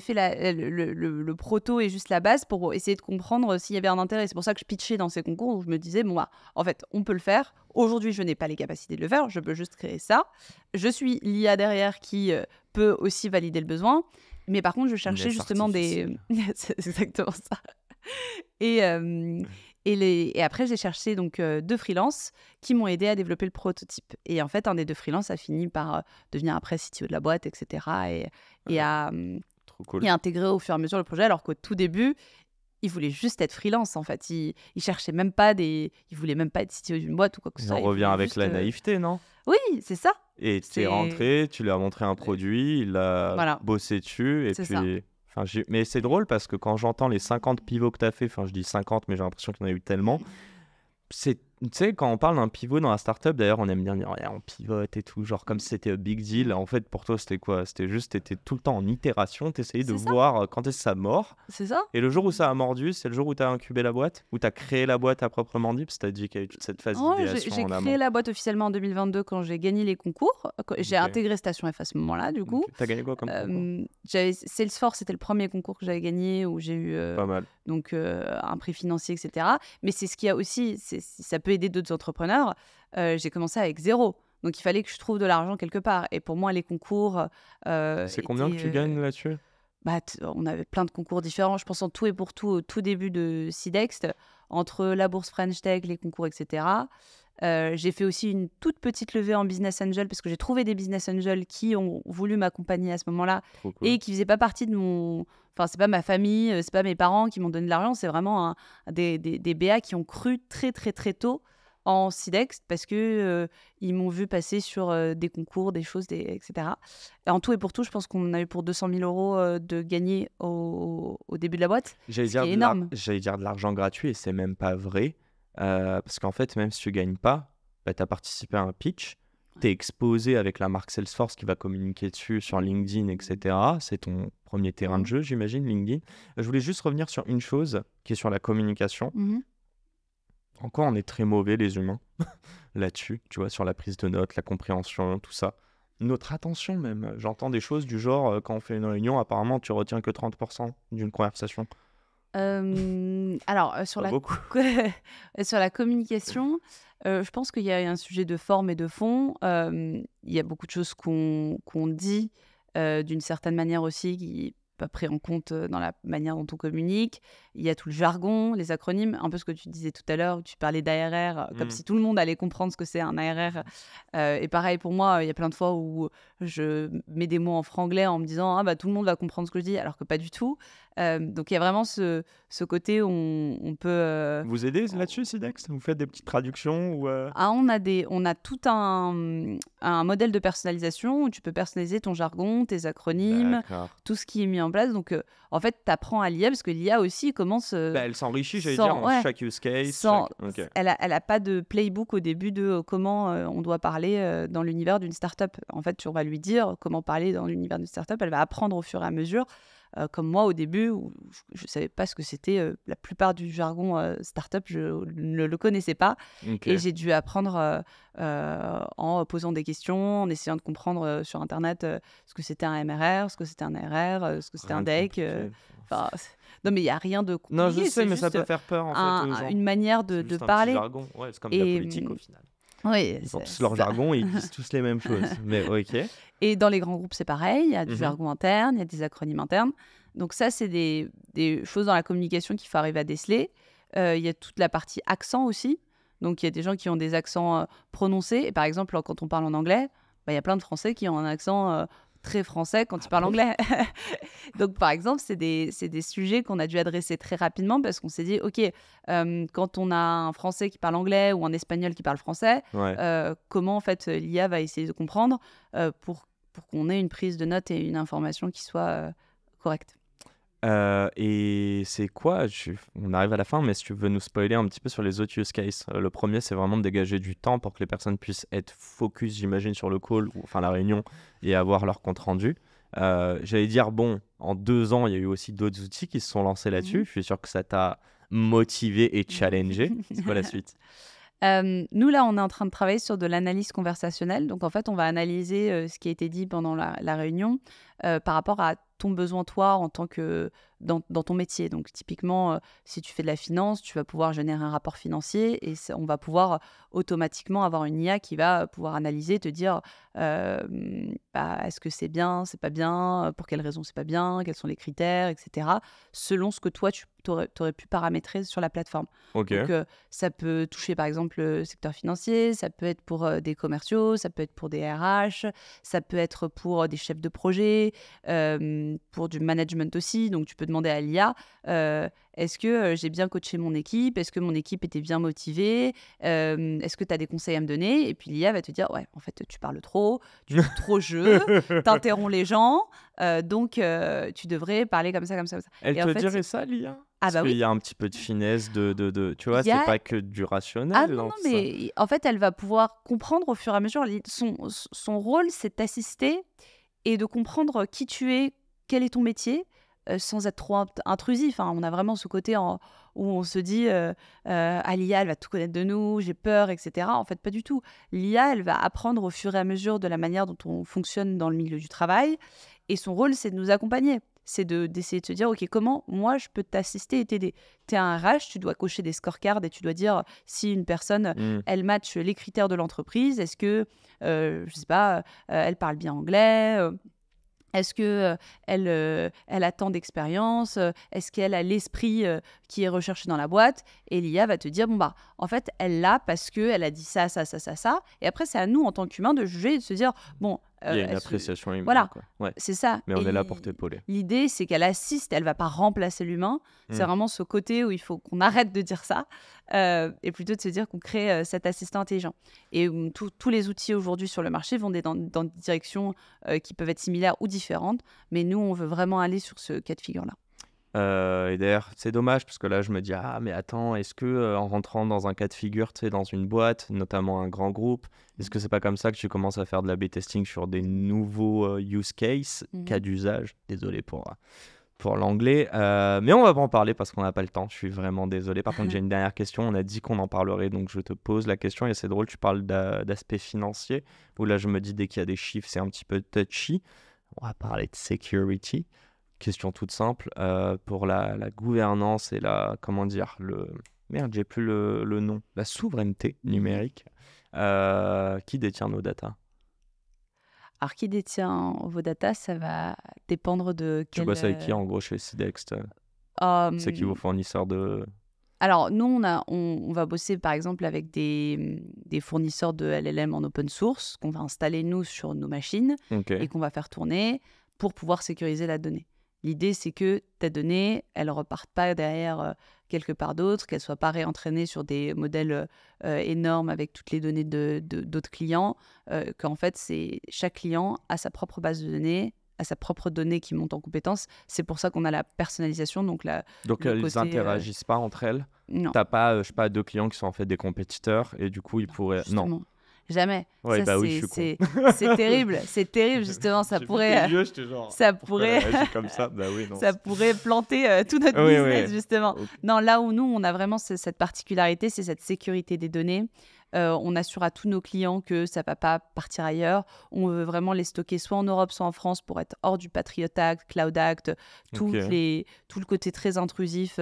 fait le proto et juste la base pour essayer de comprendre s'il y avait un intérêt. C'est pour ça que je pitchais dans ces concours où je me disais, bon, bah, en fait, on peut le faire. Aujourd'hui, je n'ai pas les capacités de le faire. Je peux juste créer ça. Je suis l'IA derrière qui peut aussi valider le besoin. Mais par contre, je cherchais Inès justement artificielle. C'est exactement ça. Et après, j'ai cherché donc 2 freelances qui m'ont aidé à développer le prototype. Et en fait, un des 2 freelances a fini par devenir après CTO de la boîte, etc. Et à Trop cool. intégrer au fur et à mesure le projet, alors qu'au tout début, il voulait juste être freelance en fait. Il cherchait même pas il voulait même pas être CTO d'une boîte ou quoi que ce Et soit. on Il revient voulait avec juste, la naïveté, non? Oui, c'est ça. Et tu es C'est- rentré, tu lui as montré un produit, il a Voilà. bossé dessus. Et C'est puis. ça. Mais c'est drôle parce que quand j'entends les 50 pivots que tu as fait, enfin je dis 50, mais j'ai l'impression qu'il y en a eu tellement. Tu sais, quand on parle d'un pivot dans la startup, d'ailleurs, on aime bien dire ouais, on pivote et tout, genre comme si c'était un big deal. En fait, pour toi, c'était quoi? C'était juste, t'étais tout le temps en itération, t'essayais de C'est ça. voir quand est-ce que ça mord. C'est ça. Et le jour où ça a mordu, c'est le jour où tu as incubé la boîte, où tu as créé la boîte à proprement dit, parce que tu as dit qu'il y a eu toute cette phase Oh, d'idéation j'ai en créé amont. la boîte officiellement en 2022 quand j'ai gagné les concours. J'ai Ok. intégré Station F à ce moment-là, du coup. Tu as gagné quoi comme concours? Salesforce, c'était le premier concours que j'avais gagné où j'ai eu Pas mal. donc un prix financier, etc. Mais c'est ce qui a aussi, ça peut aider d'autres entrepreneurs. J'ai commencé avec 0. Donc il fallait que je trouve de l'argent quelque part. Et pour moi, les concours. C'est combien que étaient, tu gagnes là-dessus? on avait plein de concours différents. Je pense en tout et pour tout, au tout début de Sidext, entre la bourse French Tech, les concours, etc. J'ai fait aussi une toute petite levée en business angel parce que j'ai trouvé des business angels qui ont voulu m'accompagner à ce moment-là Trop cool. et qui faisaient pas partie de mon. Enfin, c'est pas ma famille, c'est pas mes parents qui m'ont donné de l'argent, c'est vraiment des BA qui ont cru très très très tôt en Sidext parce que ils m'ont vu passer sur des concours, des choses, etc. Et en tout et pour tout, je pense qu'on a eu pour 200 000 euros de gagner au début de la boîte. J'allais Ce dire qui est de énorme. j'allais dire de l'argent gratuit et c'est même pas vrai. Parce qu'en fait, même si tu gagnes pas, bah, tu as participé à un pitch, tu es exposé avec la marque Salesforce qui va communiquer dessus sur LinkedIn, etc. C'est ton premier terrain de jeu, j'imagine, LinkedIn. Je voulais juste revenir sur une chose qui est sur la communication. Mhm. En quoi on est très mauvais, les humains, là-dessus, tu vois, sur la prise de notes, la compréhension, tout ça. Notre attention même. J'entends des choses du genre, quand on fait une réunion, apparemment, tu retiens que 30% d'une conversation. Alors, sur Pas la beaucoup. sur la communication, je pense qu'il y a un sujet de forme et de fond. Il y a beaucoup de choses qu'on dit d'une certaine manière aussi qui n'est pas pris en compte dans la manière dont on communique. Il y a tout le jargon, les acronymes, un peu ce que tu disais tout à l'heure, où tu parlais d'ARR, comme si tout le monde allait comprendre ce que c'est un ARR. Et pareil pour moi, il y a plein de fois où je mets des mots en franglais en me disant « Ah bah tout le monde va comprendre ce que je dis », alors que pas du tout. Donc, il y a vraiment ce côté où on peut... Vous aidez là-dessus, Sidex? Vous faites des petites traductions ou on a tout un modèle de personnalisation où tu peux personnaliser ton jargon, tes acronymes, D'accord. tout ce qui est mis en place. Donc, en fait, tu apprends à l'IA parce que l'IA aussi commence Elle s'enrichit, j'allais sans, dire, en ouais, chaque use case. sans, Ok. elle a pas de playbook au début de comment on doit parler dans l'univers d'une startup. En fait, on va lui dire comment parler dans l'univers d'une startup. Elle va apprendre au fur et à mesure. Comme moi au début, où je ne savais pas ce que c'était. La plupart du jargon startup, je ne le connaissais pas. Ok. Et j'ai dû apprendre en posant des questions, en essayant de comprendre sur Internet ce que c'était un MRR, ce que c'était un ARR, ce que c'était Rien un de DEC. compliqué. Enfin, non, mais il n'y a rien de Non, je compliqué. sais, C'est mais ça juste peut faire peur en fait aux gens. une manière C'est de juste un petit parler. jargon. Ouais, c'est comme de la Et politique au final. oui, Ils ont tous c'est leur ça. jargon et ils disent tous les mêmes choses. Mais ok. Et dans les grands groupes, c'est pareil. Il y a du Mhm. jargon interne, il y a des acronymes internes. Donc ça, c'est des choses dans la communication qu'il faut arriver à déceler. Il y a toute la partie accent aussi. Donc il y a des gens qui ont des accents prononcés. Et par exemple, quand on parle en anglais, il y a plein de Français qui ont un accent très français quand ils parlent anglais. Donc par exemple, c'est des sujets qu'on a dû adresser très rapidement parce qu'on s'est dit, OK, quand on a un Français qui parle anglais ou un Espagnol qui parle français, Ouais. comment en fait l'IA va essayer de comprendre pour qu'on ait une prise de notes et une information qui soit correcte. Et c'est quoi on arrive à la fin, mais si tu veux nous spoiler un petit peu sur les autres use cases. Le premier, c'est vraiment de dégager du temps pour que les personnes puissent être focus, j'imagine, sur le call, ou enfin la réunion, et avoir leur compte rendu. J'allais dire, bon, en 2 ans, il y a eu aussi d'autres outils qui se sont lancés là-dessus. Je suis sûr que ça t'a motivé et challengé. C'est quoi la suite? Nous, là, on est en train de travailler sur de l'analyse conversationnelle. Donc, en fait, on va analyser ce qui a été dit pendant la réunion par rapport à ton besoin, toi, en tant que dans ton métier. Donc, typiquement, si tu fais de la finance, tu vas pouvoir générer un rapport financier et on va pouvoir automatiquement avoir une IA qui va pouvoir analyser, te dire est-ce que c'est bien, c'est pas bien, pour quelles raisons c'est pas bien, quels sont les critères, etc. Selon ce que toi, tu aurais pu paramétrer sur la plateforme. Ok. Donc, ça peut toucher par exemple le secteur financier, ça peut être pour des commerciaux, ça peut être pour des RH, ça peut être pour des chefs de projet, pour du management aussi. Donc, tu peux demander à l'IA, est-ce que j'ai bien coaché mon équipe? Est-ce que mon équipe était bien motivée? Est-ce que tu as des conseils à me donner? Et puis l'IA va te dire, ouais, en fait, tu parles trop, tu dis trop jeu, t'interromps les gens, donc tu devrais parler comme ça, comme ça, comme ça. Elle Et te en fait, dirait ça, l'IA? Ah Parce bah qu'il oui. y a un petit peu de finesse, tu vois, Il y c'est a- pas que du Ah rationnel non, dans non, tout ça. mais en fait, elle va pouvoir comprendre au fur et à mesure. Son rôle, c'est d'assister et de comprendre qui tu es, quel est ton métier, sans être trop intrusif. Hein. On a vraiment ce côté où on se dit ah, l'IA, elle va tout connaître de nous, j'ai peur, etc. En fait, pas du tout. L'IA, elle va apprendre au fur et à mesure de la manière dont on fonctionne dans le milieu du travail. Et son rôle, c'est de nous accompagner. C'est d'essayer de se dire, OK, comment moi je peux t'assister et t'aider? Tu es un RH, tu dois cocher des scorecards et tu dois dire si une personne, Hmm. elle match les critères de l'entreprise. Est-ce que, je sais pas, elle parle bien anglais? Est-ce que elle a tant d'expérience? Est-ce qu'elle a l'esprit qui est recherché dans la boîte? Et l'IA va te dire, bon, bah, en fait, elle l'a parce qu'elle a dit ça, ça, ça, ça, ça. Et après, c'est à nous, en tant qu'humains, de juger et de se dire, bon, Il y a une est-ce que- appréciation humaine, voilà, quoi. Ouais. c'est ça. Mais on Et est là pour t'épauler. l'idée, c'est qu'elle assiste, elle va pas remplacer l'humain. C'est Hmm. vraiment ce côté où il faut qu'on arrête de dire ça et plutôt de se dire qu'on crée cet assistant intelligent. Et tous les outils aujourd'hui sur le marché vont dans des directions qui peuvent être similaires ou différentes, mais nous, on veut vraiment aller sur ce cas de figure-là. Et d'ailleurs, c'est dommage parce que là, je me dis, ah, mais attends, est-ce que en rentrant dans un cas de figure, tu sais, dans une boîte, notamment un grand groupe, est-ce que c'est pas comme ça que tu commences à faire de l'A/B testing sur des nouveaux use cases, cas d'usage? Désolé pour l'anglais, mais on va pas en parler parce qu'on n'a pas le temps. Je suis vraiment désolé. Par contre, j'ai une dernière question. On a dit qu'on en parlerait, donc je te pose la question. Et c'est drôle, tu parles d'aspect financier, où là, je me dis, dès qu'il y a des chiffres, c'est un petit peu touchy. On va parler de security. Question toute simple, pour la gouvernance et comment dire, merde, j'ai plus le nom, la souveraineté numérique, qui détient nos datas? Alors, qui détient vos datas, ça va dépendre de Tu quel... bosses avec qui en gros chez Sidex? C'est qui vos fournisseurs de... Alors, nous, on va bosser par exemple avec des fournisseurs de LLM en open source qu'on va installer nous sur nos machines Ok. et qu'on va faire tourner pour pouvoir sécuriser la donnée. L'idée, c'est que tes données, elles ne repartent pas derrière quelque part d'autre, qu'elles ne soient pas réentraînées sur des modèles énormes avec toutes les données d'autres clients, qu'en fait, chaque client a sa propre base de données, a sa propre donnée qui monte en compétences. C'est pour ça qu'on a la personnalisation, donc Donc, le elles côté... n'interagissent pas entre elles. non, T'as pas, je sais pas, deux clients qui sont en fait des compétiteurs et du coup, ils pourraient... Non. justement. Jamais. Ouais, Ça, bah oui, je suis con. c'est terrible. C'est terrible, justement. Ça pourrait... Yeux, j'étais genre, ça pourquoi elle pourrait... réagit comme ça? Bah oui, non. ça pourrait planter tout notre Oui, business, oui. justement. Ok. Non, là où nous, on a vraiment cette particularité, c'est cette sécurité des données. On assure à tous nos clients que ça ne va pas partir ailleurs. On veut vraiment les stocker soit en Europe, soit en France pour être hors du Patriot Act, Cloud Act, tout Ok. le côté très intrusif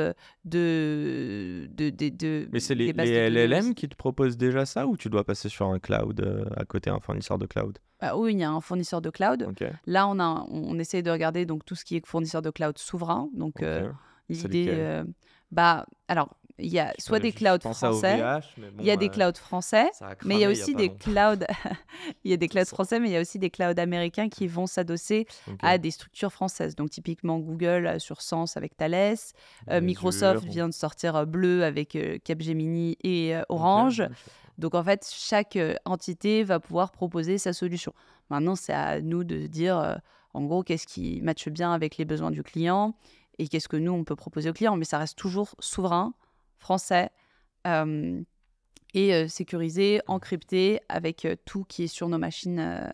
Mais c'est des les bases de données LLM aussi. qui te proposent déjà ça ou tu dois passer sur un cloud à côté, un fournisseur de cloud? Ah oui, il y a un fournisseur de cloud. Ok, Là, on essaie de regarder donc, tout ce qui est fournisseur de cloud souverain. Donc, ok. C'est l'idée, lesquels? alors, il y a soit des Je clouds pense à français, OVH, mais il y a bon, des clouds français, ça a mais il y a cramé il y a aussi pas des longtemps. clouds, il y a des clouds Ça. français, mais il y a aussi des clouds américains qui vont s'adosser Ok. à des structures françaises. Donc, typiquement, Google sur Sens avec Thales, Microsoft Azure. vient de sortir Bleu avec Capgemini et Ok, Orange. ouais, je sais pas. Donc, en fait, chaque entité va pouvoir proposer sa solution. Maintenant, c'est à nous de dire, en gros, qu'est-ce qui matche bien avec les besoins du client et qu'est-ce que nous, on peut proposer au client. Mais ça reste toujours souverain, français euh, et sécurisé, encrypté avec tout qui est sur nos machines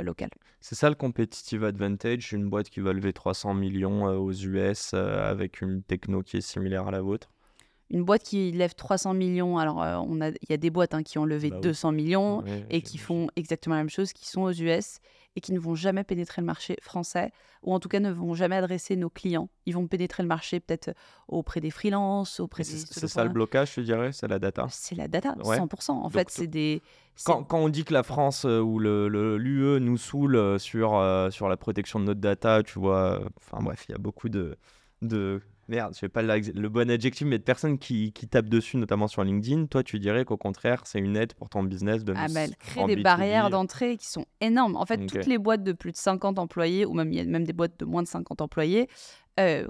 locales. C'est ça le competitive advantage, une boîte qui va lever 300 millions aux US avec une techno qui est similaire à la vôtre. Une boîte qui lève 300 millions, alors il y a des boîtes qui ont levé Bah oui. 200 millions Ouais, et qui font exactement la même chose, qui sont aux US et qui ne vont jamais pénétrer le marché français, ou en tout cas ne vont jamais adresser nos clients. Ils vont pénétrer le marché peut-être auprès des freelances, auprès Et des c'est ça le solopreneurs. blocage, je dirais, c'est la data. C'est la data, Ouais. 100%. En Donc, fait, c'est des... Quand on dit que la France ou l'UE nous saoule sur la protection de notre data, tu vois, enfin bref, il y a beaucoup de merde, je sais pas le bon adjectif, mais de personnes qui tapent dessus, notamment sur LinkedIn. Toi, tu dirais qu'au contraire, c'est une aide pour ton business de Ah, nous mais elle crée en des B2B. barrières d'entrée qui sont énormes. En fait, Ok. toutes les boîtes de plus de 50 employés, ou même il y a même des boîtes de moins de 50 employés,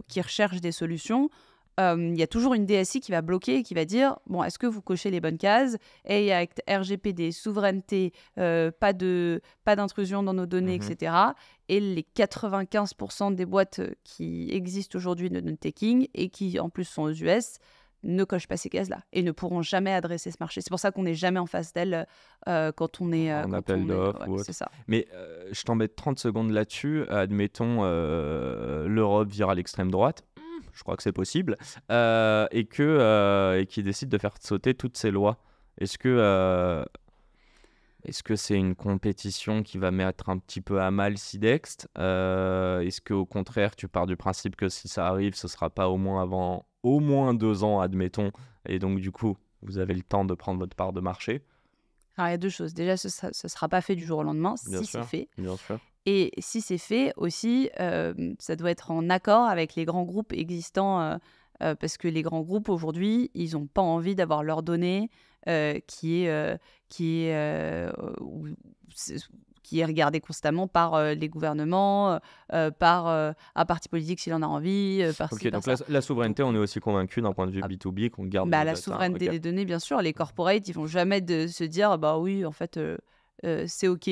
qui recherchent des solutions, il y a toujours une DSI qui va bloquer et qui va dire, bon, est-ce que vous cochez les bonnes cases? Et avec RGPD, souveraineté, pas d'intrusion dans nos données, Mhm. etc. Et les 95% des boîtes qui existent aujourd'hui de note taking et qui en plus sont aux US ne cochent pas ces cases-là et ne pourront jamais adresser ce marché. C'est pour ça qu'on n'est jamais en face d'elles quand on est... En quand appel on est- d'offres ou c'est autre. ça. Mais je t'embête 30 secondes là-dessus. Admettons, l'Europe vire à l'extrême droite. Je crois que c'est possible. Et qu'ils décident de faire sauter toutes ces lois. Est-ce que c'est une compétition qui va mettre un petit peu à mal Sidext? Est-ce qu'au contraire, tu pars du principe que si ça arrive, ce sera pas au moins avant au moins 2 ans, admettons, et donc du coup, vous avez le temps de prendre votre part de marché? Alors, il y a deux choses. Déjà, ce ne sera pas fait du jour au lendemain, Bien si c'est sûr, fait. bien sûr. Et si c'est fait aussi, ça doit être en accord avec les grands groupes existants, parce que les grands groupes aujourd'hui, ils n'ont pas envie d'avoir leurs données qui est, ou- c'est- qui est regardée constamment par les gouvernements, par un parti politique s'il en a envie, par Ok, ci, par donc ça. la souveraineté, on est aussi convaincu d'un point de vue Ah, B2B qu'on garde Bah, nos la data. souveraineté Ok. des données, bien sûr, les corporates, ils vont jamais se dire, bah oui, en fait, c'est OK,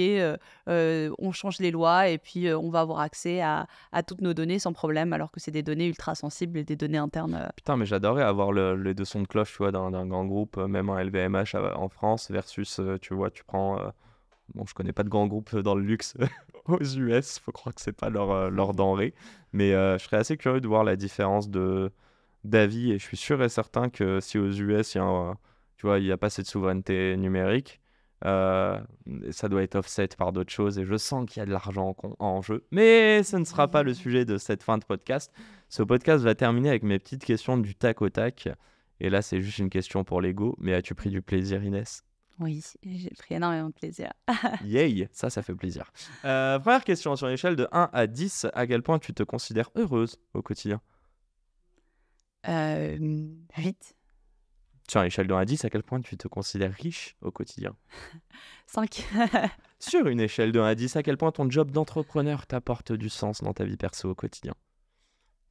on change les lois et puis on va avoir accès à toutes nos données sans problème, alors que c'est des données ultra sensibles et des données internes. Putain, mais j'adorerais avoir les deux sons de cloche, tu vois, d'un grand groupe, même un LVMH en France, versus, tu vois, tu prends... bon, je connais pas de grand groupe dans le luxe aux US, faut croire que c'est pas leur denrée, mais je serais assez curieux de voir la différence d'avis, et je suis sûr et certain que si aux US, tu vois, il n'y a pas cette souveraineté numérique, ça doit être offset par d'autres choses, et je sens qu'il y a de l'argent en jeu, mais ce ne sera pas le sujet de cette fin de podcast. Ce podcast va terminer avec mes petites questions du tac au tac, et là c'est juste une question pour l'ego, mais as-tu pris du plaisir, Inès? Oui, j'ai pris énormément de plaisir. Yay, ça fait plaisir. Première question, sur une échelle de 1 à 10, à quel point tu te considères heureuse au quotidien? 8, Sur une échelle de 1 à 10, à quel point tu te considères riche au quotidien? 5, Sur une échelle de 1 à 10, à quel point ton job d'entrepreneur t'apporte du sens dans ta vie perso au quotidien?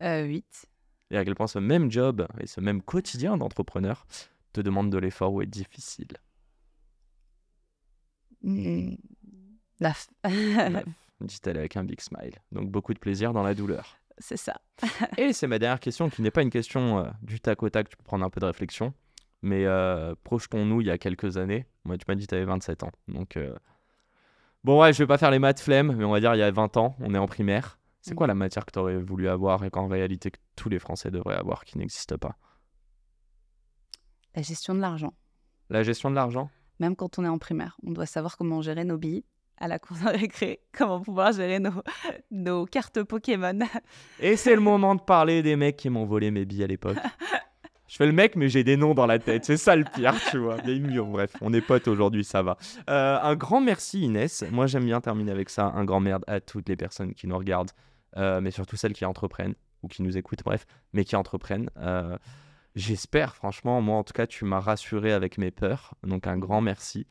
8. Et à quel point ce même job et ce même quotidien d'entrepreneur te demande de l'effort ou est difficile. 9. 9, dit-elle avec un big smile. Donc beaucoup de plaisir dans la douleur. C'est ça. Et c'est ma dernière question qui n'est pas une question du tac au tac, tu peux prendre un peu de réflexion. Mais projetons-nous il y a quelques années. Moi, tu m'as dit que tu avais 27 ans. Donc, bon, ouais, je vais pas faire les maths flemme, mais on va dire il y a 20 ans, on est en primaire. C'est quoi la matière que tu aurais voulu avoir et qu'en réalité que tous les Français devraient avoir qui n'existe pas? La gestion de l'argent. La gestion de l'argent? Même quand on est en primaire, on doit savoir comment gérer nos billes à la cour de récré, comment pouvoir gérer nos cartes Pokémon. Et c'est le moment de parler des mecs qui m'ont volé mes billes à l'époque. Je fais le mec, mais j'ai des noms dans la tête. C'est ça le pire, tu vois. Mais mieux, bref, on est potes aujourd'hui, ça va. Un grand merci, Inès. Moi, j'aime bien terminer avec ça. Un grand merde à toutes les personnes qui nous regardent, mais surtout celles qui entreprennent ou qui nous écoutent, bref, mais qui entreprennent. J'espère, franchement, moi, en tout cas, tu m'as rassuré avec mes peurs. Donc, un grand merci.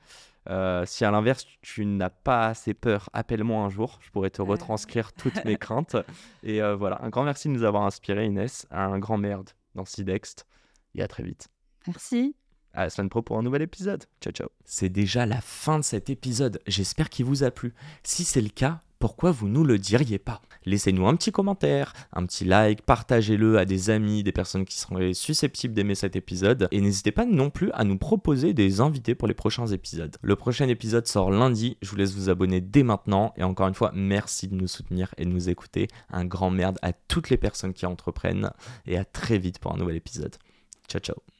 Si à l'inverse, tu n'as pas assez peur, appelle-moi un jour. Je pourrais te retranscrire toutes mes craintes. Et voilà, un grand merci de nous avoir inspiré, Inès. Un grand merde dans Sidext. Et à très vite. Merci. À la semaine pro pour un nouvel épisode. Ciao, ciao. C'est déjà la fin de cet épisode. J'espère qu'il vous a plu. Si c'est le cas, pourquoi vous nous le diriez pas? Laissez-nous un petit commentaire, un petit like, partagez-le à des amis, des personnes qui seraient susceptibles d'aimer cet épisode. Et n'hésitez pas non plus à nous proposer des invités pour les prochains épisodes. Le prochain épisode sort lundi. Je vous laisse vous abonner dès maintenant. Et encore une fois, merci de nous soutenir et de nous écouter. Un grand merde à toutes les personnes qui entreprennent. Et à très vite pour un nouvel épisode. Ciao, ciao.